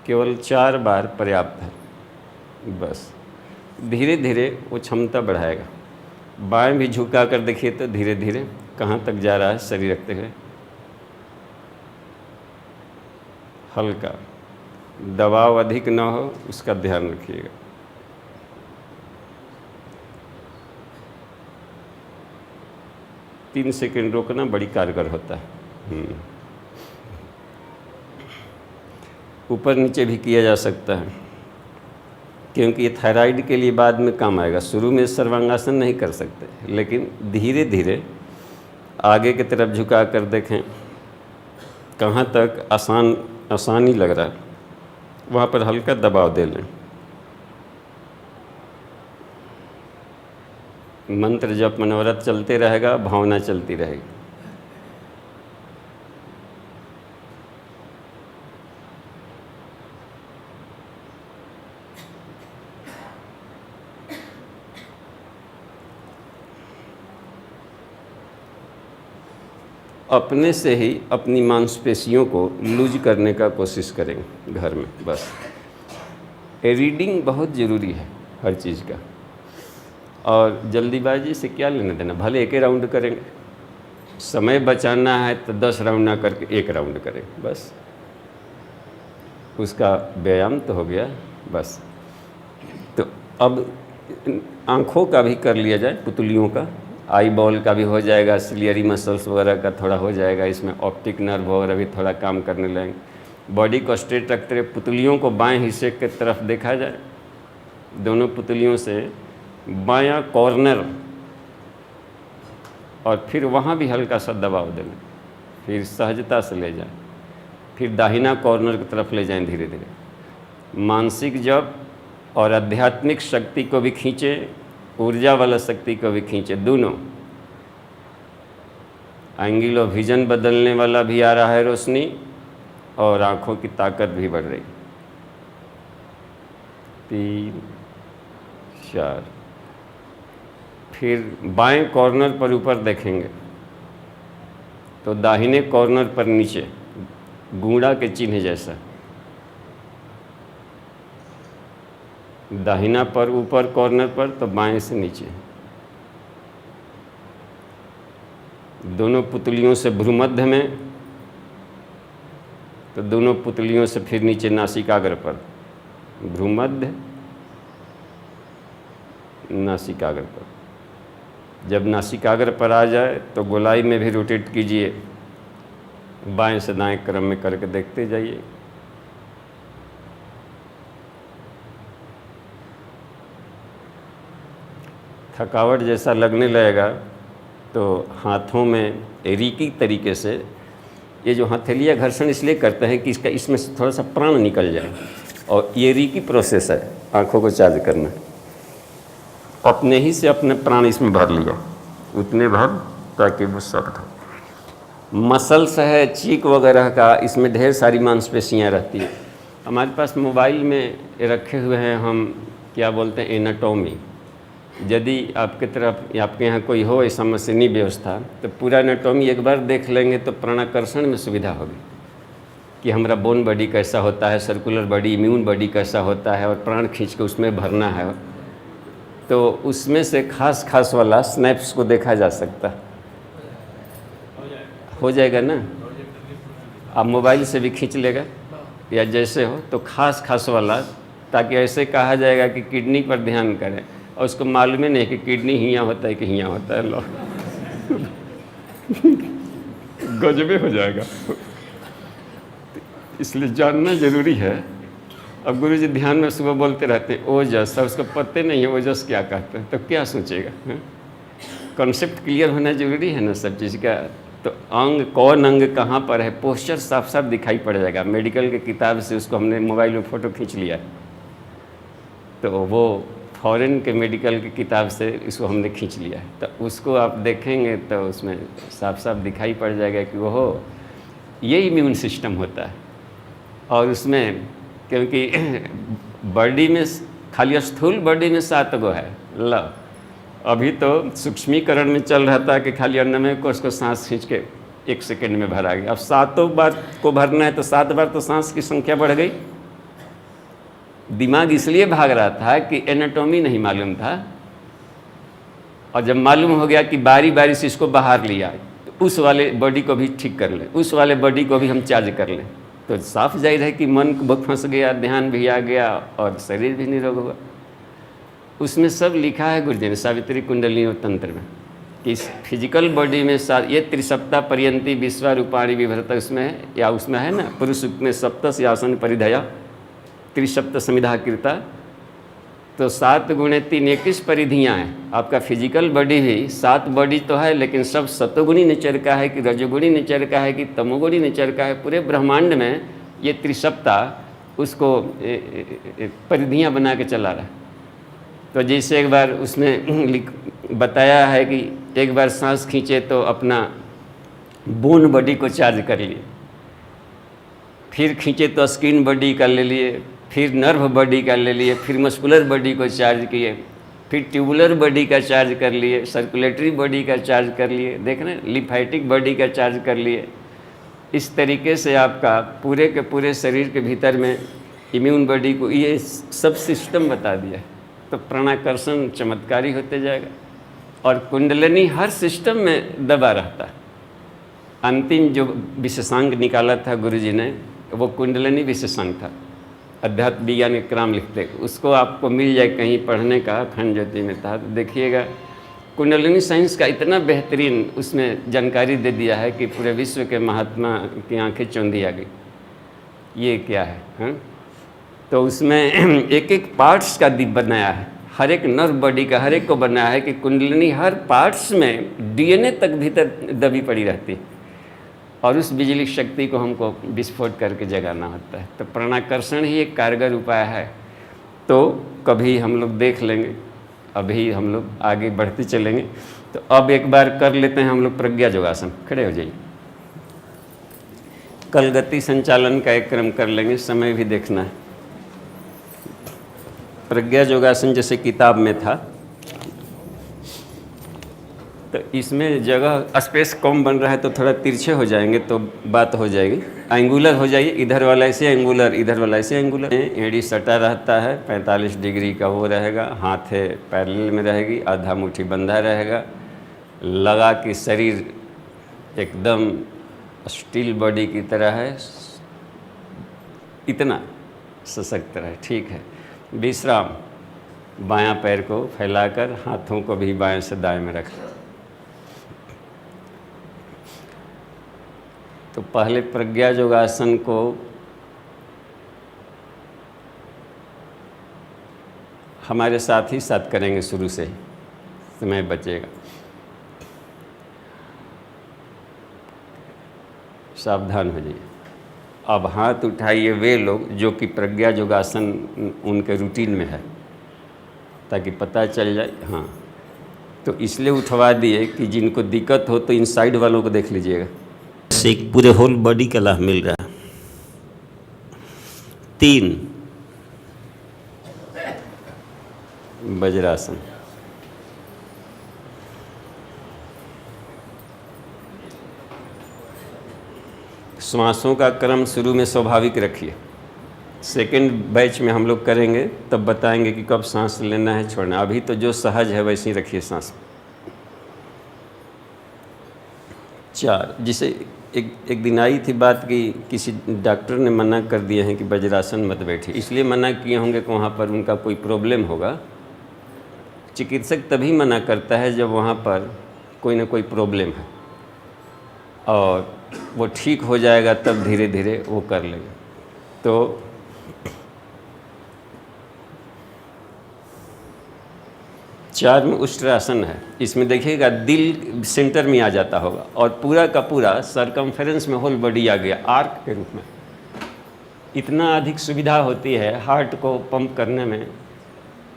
Speaker 1: केवल 4 बार पर्याप्त है, बस। धीरे धीरे वो क्षमता बढ़ाएगा। बाएं भी झुका कर देखिए तो धीरे धीरे कहाँ तक जा रहा है शरीर रखते हुए। हल्का, दबाव अधिक ना हो उसका ध्यान रखिएगा। तीन सेकंड रोकना बड़ी कारगर होता है। ऊपर नीचे भी किया जा सकता है, क्योंकि ये थायराइड के लिए बाद में काम आएगा। शुरू में सर्वांगासन नहीं कर सकते, लेकिन धीरे धीरे आगे की तरफ झुका कर देखें कहाँ तक आसानी लग रहा है, वहाँ पर हल्का दबाव दे लें। मंत्र जप मनोरथ चलते रहेगा, भावना चलती रहेगी। अपने से ही अपनी मांसपेशियों को लूज करने का कोशिश करेंगे घर में, बस। रीडिंग बहुत ज़रूरी है हर चीज़ का, और जल्दीबाजी से क्या लेना देना। भले एक ही राउंड करेंगे, समय बचाना है तो 10 राउंड ना करके 1 राउंड करें, बस। उसका व्यायाम तो हो गया, बस। तो अब आँखों का भी कर लिया जाए, पुतलियों का, आई बॉल का भी हो जाएगा, सिलियरी मसल्स वगैरह का थोड़ा हो जाएगा। इसमें ऑप्टिक नर्व वगैरह भी थोड़ा काम करने लगेंगे। बॉडी को स्ट्रेट रखते रहे, पुतलियों को बाएं हिस्से की तरफ देखा जाए, दोनों पुतलियों से बायां कॉर्नर, और फिर वहाँ भी हल्का सा दबाव देना, फिर सहजता से ले जाएं, फिर दाहिना कॉर्नर की तरफ ले जाएं धीरे धीरे। मानसिक जप और आध्यात्मिक शक्ति को भी खींचे, ऊर्जा वाला शक्ति को भी खींचे, दोनों। एंगल ऑफ विजन बदलने वाला भी आ रहा है रोशनी, और आँखों की ताकत भी बढ़ रही। 3 4। फिर बाएं कॉर्नर पर ऊपर देखेंगे तो दाहिने कॉर्नर पर नीचे गूंड़ा के चिन्ह जैसा, दाहिना पर ऊपर कॉर्नर पर तो बाएं से नीचे। दोनों पुतलियों से भ्रूमध्य में, तो दोनों पुतलियों से फिर नीचे नासिकाग्र पर, भ्रूमध्य नासिकाग्र पर। जब नासिकाग्र पर आ जाए तो गोलाई में भी रोटेट कीजिए, बाएं से दाएं क्रम में करके देखते जाइए। थकावट जैसा लगने लगेगा तो हाथों में रीकी तरीके से, ये जो हथेलियाँ घर्षण इसलिए करते हैं कि इसमें से थोड़ा सा प्राण निकल जाए, और ये रीकी प्रोसेस है आँखों को चार्ज करना। अपने ही से अपने प्राण इसमें भर लिया, उतने भर ताकि वो सख्त हो। मसल्स है चीक वगैरह का, इसमें ढेर सारी मांसपेशियाँ रहती हैं। हमारे पास मोबाइल में रखे हुए हैं, हम क्या बोलते हैं, एनाटॉमी। यदि आपके तरफ आपके यहाँ कोई हो ऐसा मशीनी व्यवस्था, तो पूरा एनाटॉमी एक बार देख लेंगे तो प्राणाकर्षण में सुविधा होगी कि हमारा बोन बॉडी कैसा होता है, सर्कुलर बॉडी, इम्यून बॉडी कैसा होता है, और प्राण खींच के उसमें भरना है। तो उसमें से खास वाला स्नैप्स को देखा जा सकता है। हो जाएगा ना। आप मोबाइल से भी खींच लेगा या जैसे हो, तो खास खास वाला, ताकि ऐसे कहा जाएगा कि किडनी पर ध्यान करें, और उसको मालूम ही नहीं कि किडनी हियाँ होता है कि हियाँ होता है। लो गजबे हो जाएगा। इसलिए जानना जरूरी है। अब गुरु जी ध्यान में सुबह बोलते रहते हैं ओजस, और उसको पते नहीं है ओजस क्या कहते हैं, तो क्या सोचेगा। कॉन्सेप्ट क्लियर होना जरूरी है ना सब चीज़ का। तो अंग कौन अंग कहाँ पर है, पोस्चर साफ साफ दिखाई पड़ जाएगा। मेडिकल की किताब से उसको हमने मोबाइल में फ़ोटो खींच लिया है, तो वो फॉरेन के मेडिकल की किताब से इसको हमने खींच लिया है, तो उसको आप देखेंगे तो उसमें साफ साफ दिखाई पड़ जाएगा कि वो ये इम्यून सिस्टम होता है। और उसमें क्योंकि बॉडी में खाली स्थूल बॉडी में 7 गो है। लो अभी तो सूक्ष्मीकरण में चल रहा था कि खाली अन्नमय कोश को सांस खींच के 1 सेकेंड में भरा गया। अब 7 बार को भरना है तो 7 बार तो सांस की संख्या बढ़ गई। दिमाग इसलिए भाग रहा था कि एनाटॉमी नहीं मालूम था, और जब मालूम हो गया कि बारी बारी से इसको बाहर लिया, तो उस वाले बॉडी को भी ठीक कर लें, उस वाले बॉडी को भी हम चार्ज कर लें, तो साफ जाहिर है कि मन फंस गया, ध्यान भी आ गया और शरीर भी निरोग हुआ। उसमें सब लिखा है गुरु जी ने सावित्री कुंडलिनी तंत्र में कि इस फिजिकल बॉडी में ये त्रिसप्ता पर्यंती विश्वा रूपाणी विभ्रत, उसमें है, या उसमें है ना पुरुष में सप्तस आसन परिधया त्रिसप्त समिधा कृता, तो 7 गुणे 3 21 परिधियाँ हैं। आपका फिजिकल बॉडी भी 7 बॉडी तो है, लेकिन सब सतोगुणी नेचर का है कि रजोगुणी नेचर का है कि तमोगुणी नेचर का है। पूरे ब्रह्मांड में ये त्रिसप्ता उसको परिधियाँ बना के चला रहा है। तो जैसे एक बार उसमें बताया है कि एक बार सांस खींचे तो अपना बोन बॉडी को चार्ज कर लिए, फिर खींचे तो स्किन बॉडी का ले लिए, फिर नर्व बॉडी का ले लिए, फिर मस्कुलर बॉडी को चार्ज किए, फिर ट्यूबुलर बॉडी का चार्ज कर लिए, सर्कुलेटरी बॉडी का चार्ज कर लिए, देख रहे हैं, लिम्फेटिक बॉडी का चार्ज कर लिए। इस तरीके से आपका पूरे के पूरे शरीर के भीतर में इम्यून बॉडी को ये सब सिस्टम बता दिया। तो प्राणाकर्षण चमत्कारी होते जाएगा, और कुंडलिनी हर सिस्टम में दबा रहता है। अंतिम जो विशेषांक निकाला था गुरुजी ने, वो कुंडलिनी विशेषांक था। अध्यात्म विज्ञान के क्रम लिखते, उसको आपको मिल जाए कहीं पढ़ने का, अखंड ज्योति में था, तो देखिएगा कुंडलिनी साइंस का इतना बेहतरीन उसमें जानकारी दे दिया है कि पूरे विश्व के महात्मा की आंखें चौंधी आ गई, ये क्या है, हाँ? तो उसमें एक एक पार्ट्स का दीप बनाया है, हर एक नर्व बॉडी का हर एक को बनाया है कि कुंडलिनी हर पार्ट्स में डीएनए तक भीतर दबी पड़ी रहती है, और उस बिजली शक्ति को हमको विस्फोट करके जगाना होता है। तो प्राणाकर्षण ही एक कारगर उपाय है। तो कभी हम लोग देख लेंगे, अभी हम लोग आगे बढ़ते चलेंगे। तो अब एक बार कर लेते हैं हम लोग प्रज्ञा योगासन। खड़े हो जाइए। कल गति संचालन का एक क्रम कर लेंगे, समय भी देखना है। प्रज्ञा योगासन जैसे किताब में था, तो इसमें जगह स्पेस कम बन रहा है, तो थोड़ा तिरछे हो जाएंगे तो बात हो जाएगी। एंगुलर हो जाइए, इधर वाला ऐसे एंगुलर, इधर वाला ऐसे एंगुलर। एड़ी सटा रहता है, 45 डिग्री का वो रहेगा, हाथ है पैरेलल में रहेगी, आधा मुट्ठी बंधा रहेगा, लगा कि शरीर एकदम स्टील बॉडी की तरह है, इतना सशक्त रहे, ठीक है। विश्राम, बायां पैर को फैलाकर हाथों को भी बाएं से दाएं में रखें। तो पहले प्रज्ञा योगासन को हमारे साथ ही साथ करेंगे, शुरू से ही समय बचेगा। सावधान हो जाइए। अब हाथ उठाइए वे लोग जो कि प्रज्ञा योगासन उनके रूटीन में है, ताकि पता चल जाए। हाँ, तो इसलिए उठवा दिए कि जिनको दिक्कत हो तो इन साइड वालों को देख लीजिएगा, से एक पूरे होल बॉडी का लाभ मिल रहा है। 3 वज्रासन, श्वासों का क्रम शुरू में स्वाभाविक रखिए। सेकंड बैच में हम लोग करेंगे तब बताएंगे कि कब सांस लेना है, छोड़ना। अभी तो जो सहज है वैसे ही रखिए सांस। 4 जिसे एक दिन आई थी बात कि किसी डॉक्टर ने मना कर दिए हैं कि वज्रासन मत बैठिए, इसलिए मना किए होंगे कि वहाँ पर उनका कोई प्रॉब्लम होगा। चिकित्सक तभी मना करता है जब वहाँ पर कोई ना कोई प्रॉब्लम है और वो ठीक हो जाएगा, तब धीरे धीरे वो कर लेगा। तो चार में उष्ट्रासन है, इसमें देखिएगा दिल सेंटर में आ जाता होगा और पूरा का पूरा सरकमफेरेंस में होल बॉडी आ गया आर्क के रूप में। इतना अधिक सुविधा होती है हार्ट को पंप करने में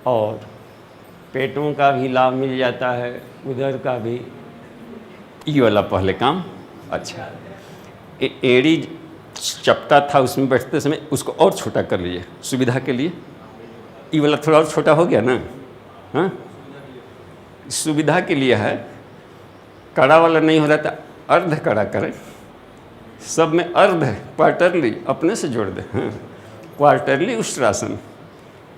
Speaker 1: और पेटों का भी लाभ मिल जाता है, उधर का भी। ये वाला पहले काम अच्छा, एड़ी चपटा था उसमें बैठते समय उसको और छोटा कर लीजिए सुविधा के लिए। ये वाला थोड़ा और छोटा हो गया ना, हाँ सुविधा के लिए है। कड़ा वाला नहीं हो रहा था, अर्ध कड़ा करें, सब में अर्ध है, क्वार्टरली अपने से जोड़ दें। हाँ क्वार्टरली उष्ट्रासन,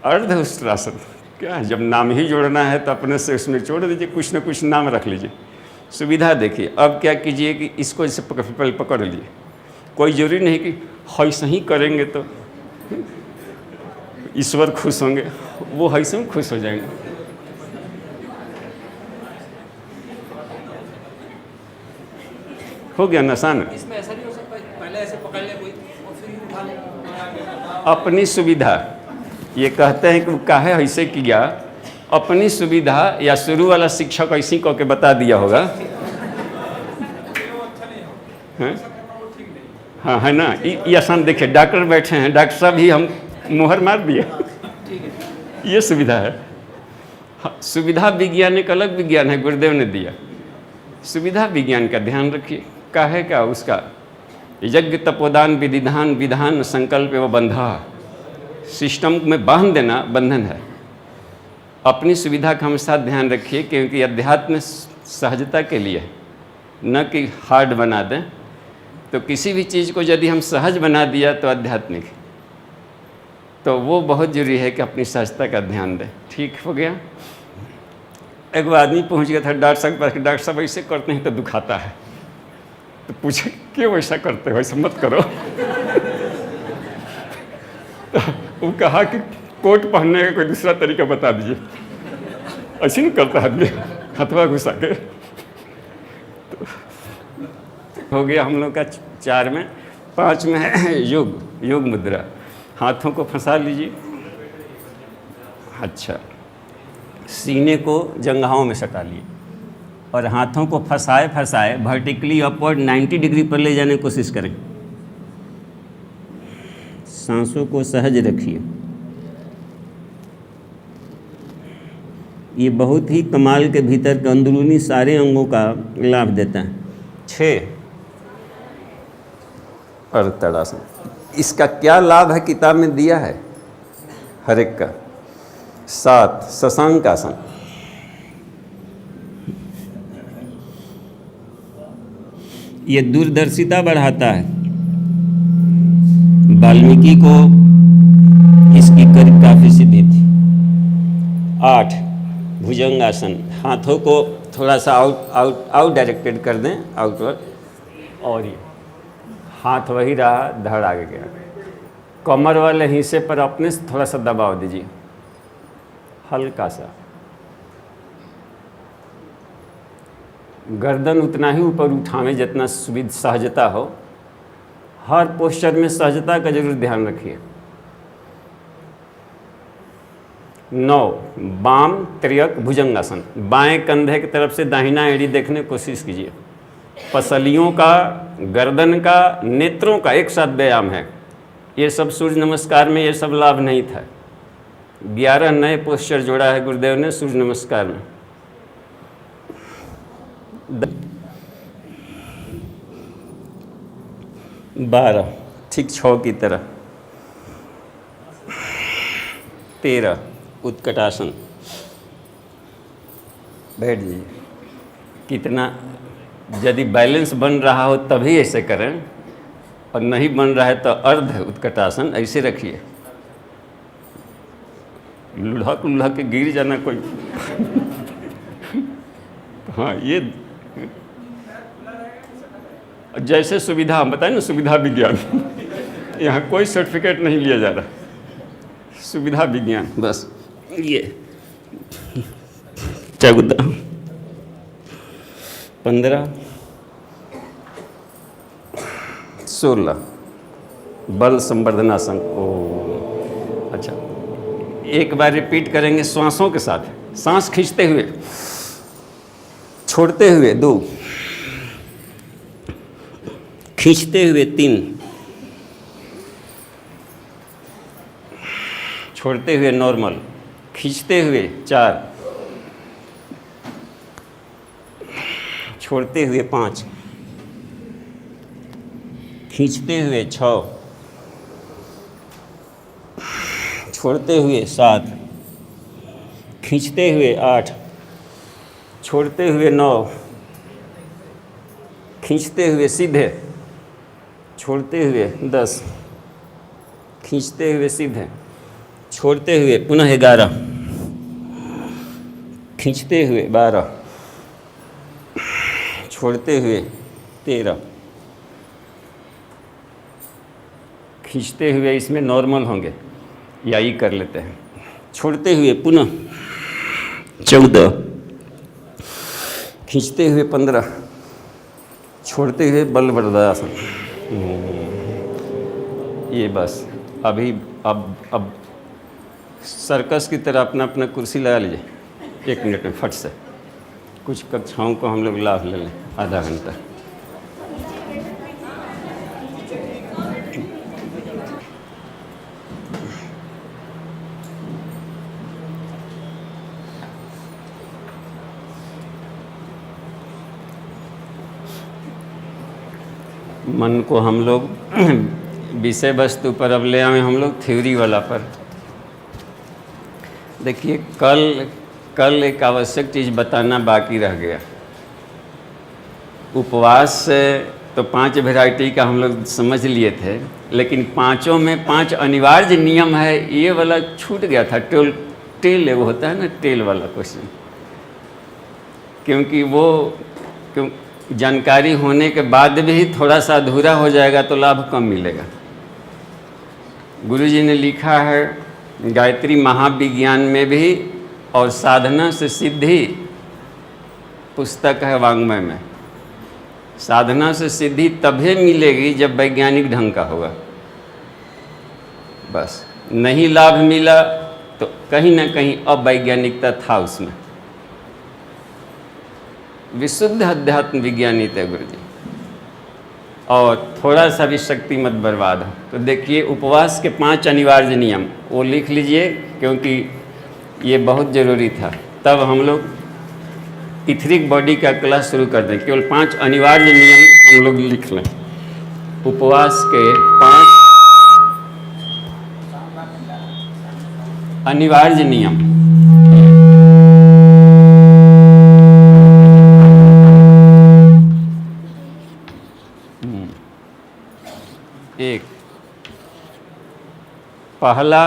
Speaker 1: अर्ध उष्ट्रासन। क्या है, जब नाम ही जोड़ना है तो अपने से उसमें जोड़ दीजिए, कुछ ना कुछ नाम रख लीजिए। सुविधा देखिए। अब क्या कीजिए कि इसको इसे पकड़ लीजिए, कोई जरूरी नहीं कि ऐसे ही करेंगे तो ईश्वर खुश होंगे, वो ऐसे में खुश हो जाएंगे। हो गया नसान।
Speaker 3: इसमें ऐसा नहीं हो सकता पहले ऐसे पकड़ ले कोई और फिर उठा ले?
Speaker 1: अपनी सुविधा, ये कहते हैं कि वो काहे ऐसे किया, अपनी सुविधा या शुरू वाला शिक्षक ऐसी कह के बता दिया होगा। हाँ है ना, ये आसान। देखिए डॉक्टर बैठे हैं, डॉक्टर साहब ही हम मुहर मार दिए, ये सुविधा है। सुविधा विज्ञान एक अलग विज्ञान है, गुरुदेव ने दिया। सुविधा विज्ञान का ध्यान रखिए। काहे का उसका यज्ञ तपोदान विधिधान विधान संकल्प व बंधा, सिस्टम में बांध देना बंधन है। अपनी सुविधा का हमेशा ध्यान रखिए, क्योंकि अध्यात्म सहजता के लिए न कि हार्ड बना दें। तो किसी भी चीज़ को यदि हम सहज बना दिया तो आध्यात्मिक, तो वो बहुत जरूरी है कि अपनी सहजता का ध्यान दें। ठीक हो गया। एक आदमी पहुंच गया था डॉक्टर साहब के पास, डॉक्टर साहब ऐसे करते हैं तो दुखाता है। तो पूछे क्यों ऐसा करते हो, ऐसा मत करो। तो वो कहा कि कोट पहनने का कोई दूसरा तरीका बता दीजिए। ऐसे नहीं करता आदमी, हथवा घुसा के। तो हो गया हम लोग का 4 में। 5 में है योग मुद्रा। हाथों को फंसा लीजिए। अच्छा, सीने को जंघाओं में सटा लिए और हाथों को फंसाए वर्टिकली अपवर्ड 90 डिग्री पर ले जाने की कोशिश करें। सांसों को सहज रखिए। ये बहुत ही कमाल के भीतर के अंदरूनी सारे अंगों का लाभ देता है। 6 अर्धतड़ासन, इसका क्या लाभ है किताब में दिया है हर एक का। 7 शशांक आसन, ये दूरदर्शिता बढ़ाता है। वाल्मीकि को इसकी काफी सिद्धि थी। 8 भुजंगासन, हाथों को थोड़ा सा आउट डायरेक्टेड कर दें, आउटवर्ड, और ये हाथ वही रहा, धड़ आगे गया। कमर वाले हिस्से पर अपने से थोड़ा सा दबाव दीजिए, हल्का सा। गर्दन उतना ही ऊपर उठावें जितना सुविधा सहजता हो। हर पोस्चर में सहजता का जरूर ध्यान रखिए। 9 बाम त्रियक भुजंगासन, बाएं कंधे की तरफ से दाहिना एड़ी देखने की कोशिश कीजिए। पसलियों का, गर्दन का, नेत्रों का एक साथ व्यायाम है। ये सब सूर्य नमस्कार में ये सब लाभ नहीं था। 11 नए पोस्चर जोड़ा है गुरुदेव ने सूर्य नमस्कार में। 12 ठीक 6 की तरह। 13 उत्कटासन, बैठ जाइए। कितना यदि बैलेंस बन रहा हो तभी ऐसे करें, और नहीं बन रहा है तो अर्ध उत्कटासन ऐसे रखिए। लुढ़क के गिर जाना कोई। हाँ ये जैसे सुविधा हम बताएं ना, सुविधा विज्ञान यहाँ कोई सर्टिफिकेट नहीं लिया जा रहा, सुविधा विज्ञान बस। ये 14, 15, 16 बल संवर्धनासन। ओ अच्छा, एक बार रिपीट करेंगे श्वासों के साथ, सांस खींचते हुए, छोड़ते हुए 2, खींचते हुए 3, छोड़ते हुए नॉर्मल, खींचते हुए 4, छोड़ते हुए 5, खींचते हुए 6, छोड़ते हुए 7, खींचते हुए 8, छोड़ते हुए 9, खींचते हुए सीधे, छोड़ते हुए 10, खींचते हुए सीधे, छोड़ते हुए पुनः 11, खींचते हुए 12, छोड़ते हुए 13, खींचते हुए, इसमें नॉर्मल होंगे या ही कर लेते हैं, छोड़ते हुए पुनः 14, खींचते हुए 15, छोड़ते हुए बलवर्धनासन। ये बस अभी अब सर्कस की तरह अपना अपना कुर्सी लगा लीजिए, 1 मिनट में फट से कुछ कक्षाओं को हम लोग लाभ ले लें, आधा घंटा। मन को हम लोग विषय वस्तु पर अब ले आए, हम लोग थ्योरी वाला पर। देखिए कल एक आवश्यक चीज़ बताना बाकी रह गया। उपवास तो 5 वैरायटी का हम लोग समझ लिए थे, लेकिन 5 में 5 अनिवार्य नियम है, ये वाला छूट गया था। टेल वो होता है ना, टेल वाला क्वेश्चन, क्योंकि वो जानकारी होने के बाद भी थोड़ा सा अधूरा हो जाएगा तो लाभ कम मिलेगा। गुरुजी ने लिखा है गायत्री महाविज्ञान में भी, और साधना से सिद्धि पुस्तक है वाङ्मय में। साधना से सिद्धि तभी मिलेगी जब वैज्ञानिक ढंग का होगा। बस नहीं लाभ मिला तो कहीं ना कहीं अवैज्ञानिकता था उसमें। विशुद्ध अध्यात्म विज्ञानी थे गुरु जी, और थोड़ा सा भी शक्ति मत बर्बाद हो। तो देखिए उपवास के 5 अनिवार्य नियम वो लिख लीजिए, क्योंकि ये बहुत ज़रूरी था। तब हम लोग इथरिक बॉडी का क्लास शुरू कर दें। केवल 5 अनिवार्य नियम हम लोग लिख लें। उपवास के 5 अनिवार्य नियम। एक, पहला,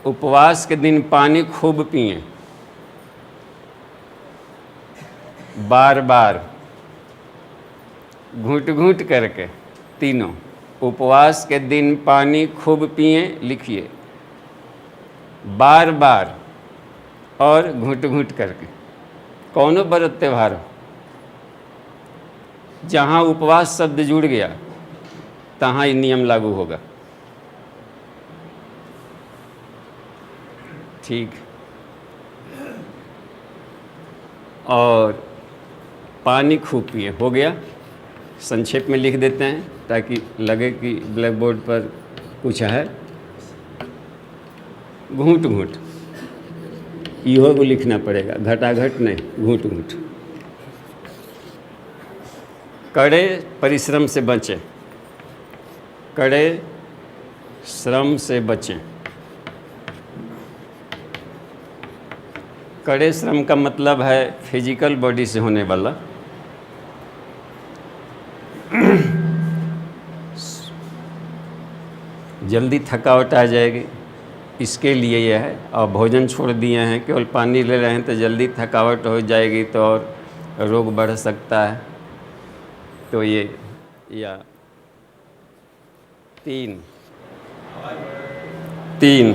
Speaker 1: उपवास के दिन पानी खूब पिएं, बार बार घूंट घूंट करके। तीनों, उपवास के दिन पानी खूब पिएं, लिखिए, बार बार और घूंट घूंट करके। कौनो व्रत त्यौहार हो, जहाँ उपवास शब्द जुड़ गया तहाँ ये नियम लागू होगा। ठीक। और पानी खूब पिए, हो गया। संक्षेप में लिख देते हैं ताकि लगे कि ब्लैक बोर्ड पर कुछ है। घूंट घूंट इहो को लिखना पड़ेगा, घटाघट नहीं, घूंट घूंट। कड़े परिश्रम से बचें, कड़े श्रम से बचें। कड़े श्रम का मतलब है फिजिकल बॉडी से होने वाला। जल्दी थकावट आ जाएगी, इसके लिए यह है। और भोजन छोड़ दिए हैं, केवल पानी ले रहे हैं, तो जल्दी थकावट हो जाएगी तो और रोग बढ़ सकता है। तो ये या 3 3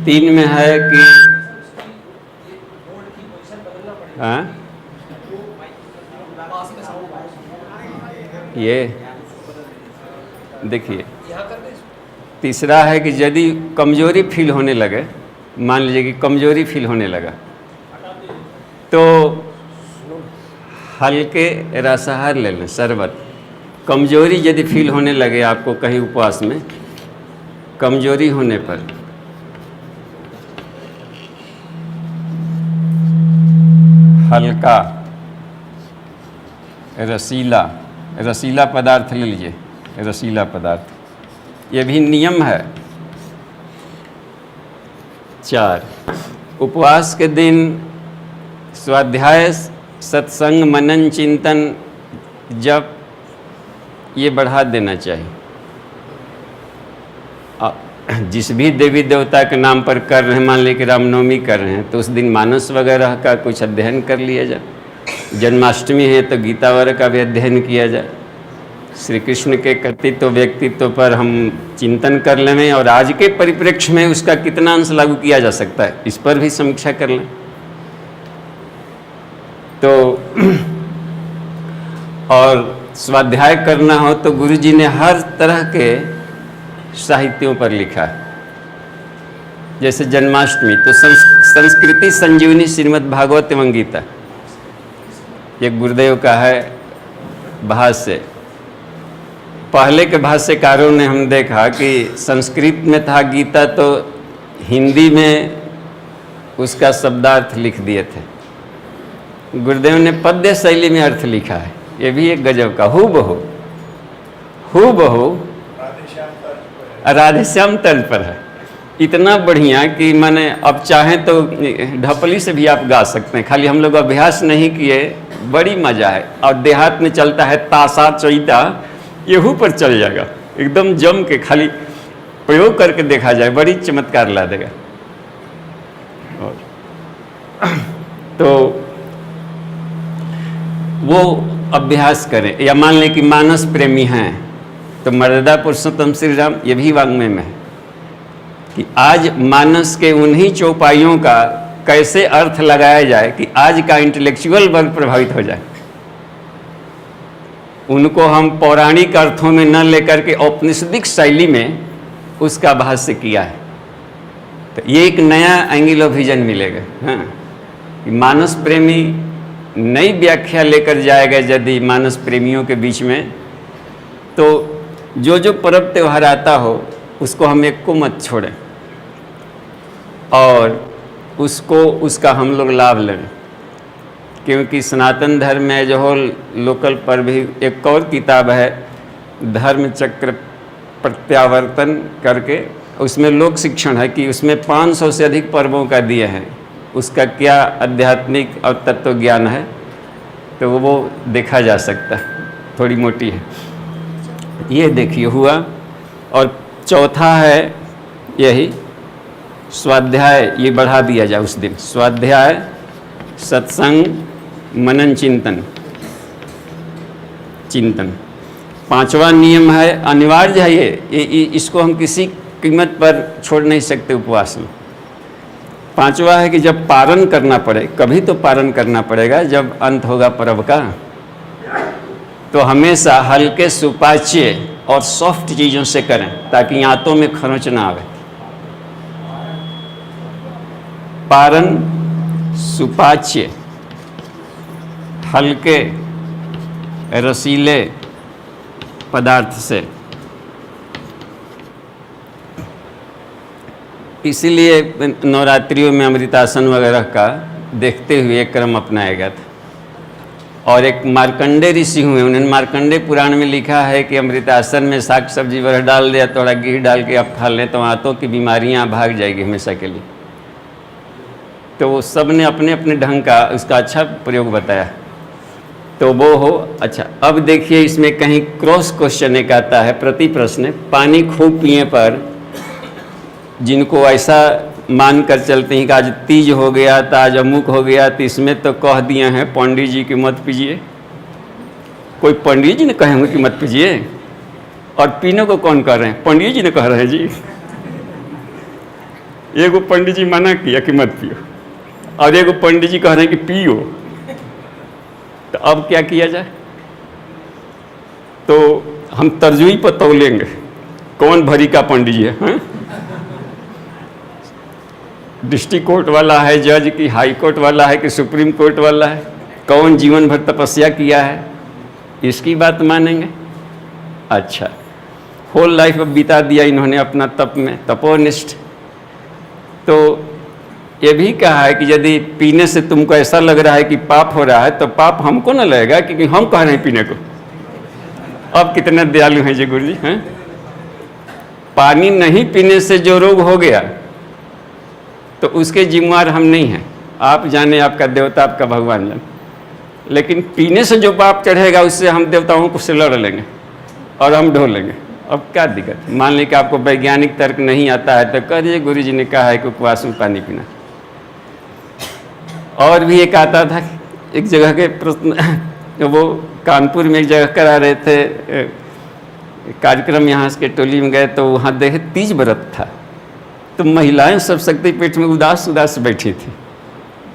Speaker 1: 3 में है कि हाँ ये देखिए, तीसरा है कि यदि कमजोरी फील होने लगे, मान लीजिए कि कमजोरी फील होने लगा, तो हल्के रसाहार ले लें, शरबत। कमजोरी यदि फील होने लगे आपको कहीं उपवास में, कमजोरी होने पर हल्का रसीला पदार्थ ले लीजिए, रसीला पदार्थ। ये भी नियम है। 4 उपवास के दिन स्वाध्याय, सत्संग, मनन, चिंतन, जप ये बढ़ा देना चाहिए। जिस भी देवी देवता के नाम पर कर रहे हैं, मान लीजिए कि रामनवमी कर रहे हैं, तो उस दिन मानस वगैरह का कुछ अध्ययन कर लिया जाए। जन्माष्टमी है तो गीता वगैरह का भी अध्ययन किया जाए। श्री कृष्ण के कर्तृत्व व्यक्तित्व पर हम चिंतन कर लें और आज के परिप्रेक्ष्य में उसका कितना अंश लागू किया जा सकता है, इस पर भी समीक्षा कर लें। तो और स्वाध्याय करना हो तो गुरु जी ने हर तरह के साहित्यों पर लिखा है। जैसे जन्माष्टमी तो संस्कृति संजीवनी श्रीमद् भागवत एवं गीता, ये गुरुदेव का है भाष्य। पहले के भाष्यकारों ने हम देखा कि संस्कृत में था गीता, तो हिंदी में उसका शब्दार्थ लिख दिए थे। गुरुदेव ने पद्य शैली में अर्थ लिखा है, ये भी एक गजब का, हूबहू राधेश्याम तर्ज पर है। इतना बढ़िया कि मैंने अब चाहें तो ढपली से भी आप गा सकते हैं, खाली हम लोग अभ्यास नहीं किए, बड़ी मजा है। और देहात में चलता है तासा चैता, येहू पर चल जाएगा एकदम जम के, खाली प्रयोग करके देखा जाए, बड़ी चमत्कार ला देगा। और तो वो अभ्यास करें। या मान लें कि मानस प्रेमी हैं तो मर्यादा पुरुषोत्तम श्री राम, ये भी वाङ्मय में है कि आज मानस के उन्हीं चौपाइयों का कैसे अर्थ लगाया जाए कि आज का इंटेलेक्चुअल वर्ग प्रभावित हो जाए। उनको हम पौराणिक अर्थों में न लेकर के औपनिषदिक शैली में उसका भाष्य किया है। तो ये एक नया एंगल ऑफ विजन मिलेगा। हाँ, कि मानस प्रेमी नई व्याख्या लेकर जाएगा यदि मानस प्रेमियों के बीच में, तो जो जो पर्व त्यौहार आता हो उसको हम एक को मत छोड़ें और उसको उसका हम लोग लाभ लें। क्योंकि सनातन धर्म में जो हो लोकल पर भी एक और किताब है, धर्म चक्र प्रत्यावर्तन करके, उसमें लोक शिक्षण है कि उसमें 500 से अधिक पर्वों का दिए हैं, उसका क्या आध्यात्मिक और तत्व ज्ञान है, तो वो देखा जा सकता है। थोड़ी मोटी है, ये देखिए हुआ। और चौथा है यही स्वाध्याय, ये बढ़ा दिया जाए उस दिन, स्वाध्याय, सत्संग, मनन, चिंतन। 5वां नियम है, अनिवार्य है ये इसको हम किसी कीमत पर छोड़ नहीं सकते उपवास में। 5वां है कि जब पारण करना पड़े, कभी तो पारण करना पड़ेगा जब अंत होगा पर्व का, तो हमेशा हल्के सुपाच्य और सॉफ्ट चीज़ों से करें ताकि आंतों में खरोंच ना आवे। पारण सुपाच्य, हल्के रसीले पदार्थ से। इसीलिए नवरात्रियों में अमृतासन वगैरह का देखते हुए एक क्रम अपनाया गया था। और एक मार्कंडे ऋषि हुए, उन्होंने मार्कंडे पुराण में लिखा है कि अमृतासन में साग सब्जी वगैरह डाल दिया, थोड़ा घी डाल के आप खा लें तो आंतों की बीमारियां भाग जाएगी हमेशा के लिए। तो वो सब ने अपने अपने ढंग का उसका अच्छा प्रयोग बताया। तो वो हो। अच्छा, अब देखिए इसमें कहीं क्रॉस क्वेश्चन एक आता है, प्रति प्रश्न, पानी खूब पिए पर जिनको ऐसा मान कर चलते हैं कि आज तीज हो गया था, आज अमुक हो गया, तो इसमें तो कह दिए हैं पंडित जी की मत पीजिए। कोई पंडित जी ने कहे होंगे कि मत पीजिए, और पीने को कौन कह रहे हैं? पंडित जी ने कह रहे हैं जी। एगो पंडित जी मना किया कि मत पियो, और एगो पंडित जी कह रहे हैं कि पियो, तो अब क्या किया जाए? तो हम तर्जुई पर तौलेंगे कौन भरी का पंडित जी है? डिस्ट्रिक्ट कोर्ट वाला है जज की, हाई कोर्ट वाला है कि सुप्रीम कोर्ट वाला है, कौन जीवन भर तपस्या किया है, इसकी बात मानेंगे? अच्छा, होल लाइफ अब बिता दिया इन्होंने अपना तप में, तपोनिष्ठ। तो ये भी कहा है कि यदि पीने से तुमको ऐसा लग रहा है कि पाप हो रहा है, तो पाप हमको न लगेगा क्योंकि हम कह रहे हैं पीने को। अब कितने दयालु हैं जी गुरु जी, हैं? पानी नहीं पीने से जो रोग हो गया तो उसके जिम्मेवार हम नहीं हैं, आप जाने, आपका देवता, आपका भगवान जाने। लेकिन पीने से जो पाप चढ़ेगा उससे हम देवताओं को से लड़ लेंगे और हम ढो लेंगे। अब क्या दिक्कत है? मान लें कि आपको वैज्ञानिक तर्क नहीं आता है तो कह दीजिए गुरु जी ने कहा है कि उपवास में पानी पीना। और भी एक आता था, एक जगह के प्रश्न, वो कानपुर में एक जगह करा रहे थे कार्यक्रम, यहाँ के टोली में गए तो वहाँ देखे तीज व्रत था, तो महिलाएं सब शक्तिपीठ में उदास उदास बैठी थी।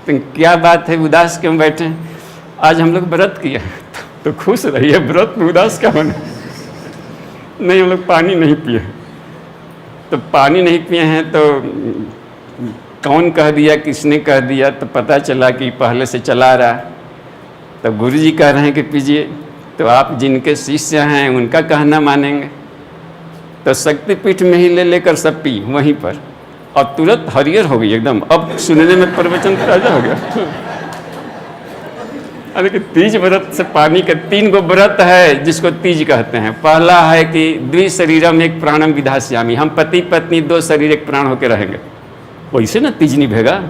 Speaker 1: तो क्या बात है, उदास क्यों बैठे? आज हम लोग व्रत किए तो खुश रहिए, व्रत में उदास क्या होना? नहीं, हम लोग पानी नहीं पिए। तो पानी नहीं पिए हैं तो कौन कह दिया, किसने कह दिया? तो पता चला कि पहले से चला रहा। तो गुरु जी कह रहे हैं कि पीजिए, तो आप जिनके शिष्य हैं उनका कहना मानेंगे? तो शक्तिपीठ में ही ले लेकर सब पी वहीं पर, और तुरंत हरियर हो गई एकदम। अब सुनने में प्रवचन ताजा हो गया। अरे कि तीज व्रत से पानी के 3 गो व्रत है जिसको तीज कहते हैं। पहला है कि द्विशरीरम एक प्राणम विधास्यामी, हम पति पत्नी 2 शरीर 1 प्राण होकर रहेंगे, वैसे ना तीज निभेगा।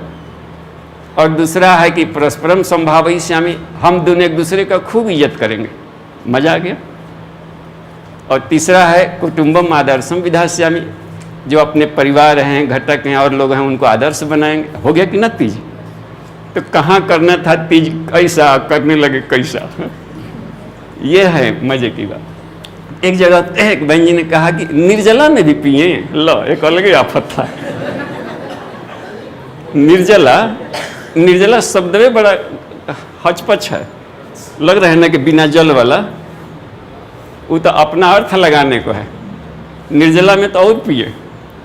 Speaker 1: और दूसरा है कि परस्परम संभावयिष्यामि, हम दोनों एक दूसरे का खूब इज्जत करेंगे। मजा आ गया। और तीसरा है कुटुंबम आदर्शम विधास्यामि, जो अपने परिवार हैं, घटक हैं और लोग हैं उनको आदर्श बनाएंगे। हो गया कि ना तीज? तो कहाँ करना था तीज, कैसा करने लगे कैसा। ये है मजे की बात। एक जगह एक बहन जी ने कहा कि निर्जला में भी पिए। लो, एक अलग ही आफत था। निर्जला शब्द में बड़ा हचपच है, लग रहा है ना कि बिना जल वाला, वो तो अपना अर्थ लगाने को है। निर्जला में तो और पिए,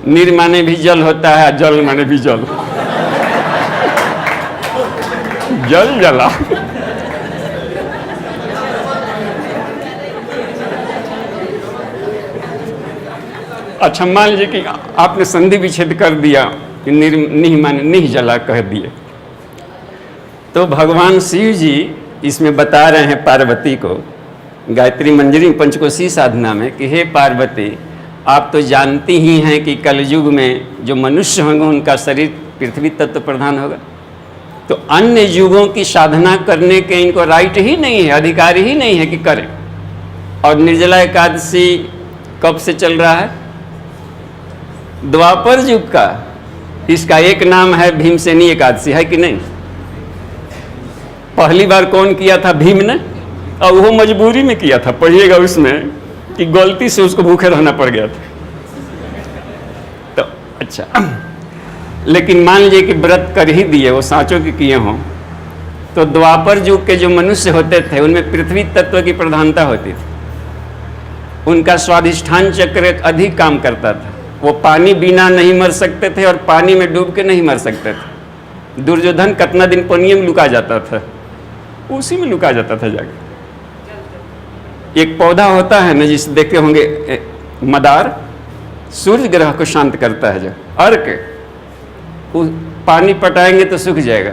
Speaker 1: निर माने भी जल होता है, जल माने भी जल, जल जला। अच्छा, मान लीजिए कि आपने संधि विच्छेद कर दिया कि निह माने निह जला कह दिए, तो भगवान शिव जी इसमें बता रहे हैं पार्वती को गायत्री मंजरी पंचकोशी साधना में कि हे पार्वती, आप तो जानती ही हैं कि कलयुग में जो मनुष्य होंगे उनका शरीर पृथ्वी तत्व प्रधान होगा, तो अन्य युगों की साधना करने के इनको राइट ही नहीं है, अधिकार ही नहीं है कि करें। और निर्जला एकादशी कब से चल रहा है? द्वापर युग का। इसका एक नाम है भीमसेनी एकादशी, है कि नहीं? पहली बार कौन किया था? भीम ने, और वो मजबूरी में किया था। पढ़िएगा उसमें कि गलती से उसको भूखे रहना पड़ गया था। तो अच्छा, लेकिन मान लीजिए कि व्रत कर ही दिए, वो सांचों के किए हों, तो द्वापर युग के जो मनुष्य होते थे उनमें पृथ्वी तत्व की प्रधानता होती थी। उनका स्वाधिष्ठान चक्र अधिक काम करता था। वो पानी बिना नहीं मर सकते थे और पानी में डूब के नहीं मर सकते थे। दुर्योधन कितना दिन पानी में लुका जाता था, उसी में लुका जाता था जाके। एक पौधा होता है ना, जिसे देखे होंगे मदार, सूर्य ग्रह को शांत करता है, जो अर्क, पानी पटाएंगे तो सूख जाएगा।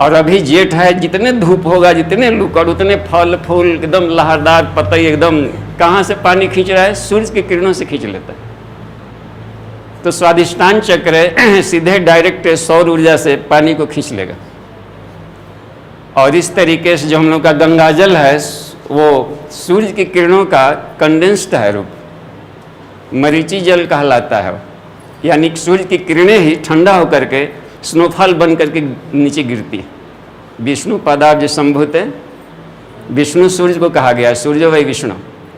Speaker 1: और अभी जेठ है, जितने धूप होगा, जितने लुक और उतने फल फूल एकदम लहरदार, पतई एकदम, कहाँ से पानी खींच रहा है? सूर्य की किरणों से खींच लेता है। तो स्वाधिष्ठान चक्र सीधे डायरेक्ट सौर ऊर्जा से पानी को खींच लेगा। और इस तरीके से जो हम लोग का गंगा जल है वो सूर्य की किरणों का कंडेंस्ड है रूप, मरीची जल कहलाता है। यानी सूर्य की किरणें ही ठंडा होकर के स्नोफॉल बन करके नीचे गिरती है। विष्णु पदाब्ज संभूते विष्णु सूर्य को कहा गया, सूर्य वही विष्णु,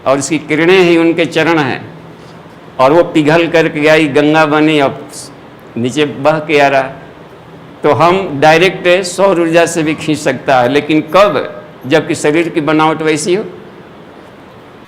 Speaker 1: और इसकी किरणें ही उनके चरण हैं, और वो पिघल करके आई, गंगा बनी, अब नीचे बह के आ रहा। तो हम डायरेक्ट सौर ऊर्जा से भी खींच सकता है, लेकिन कब? जबकि शरीर की बनावट वैसी हो।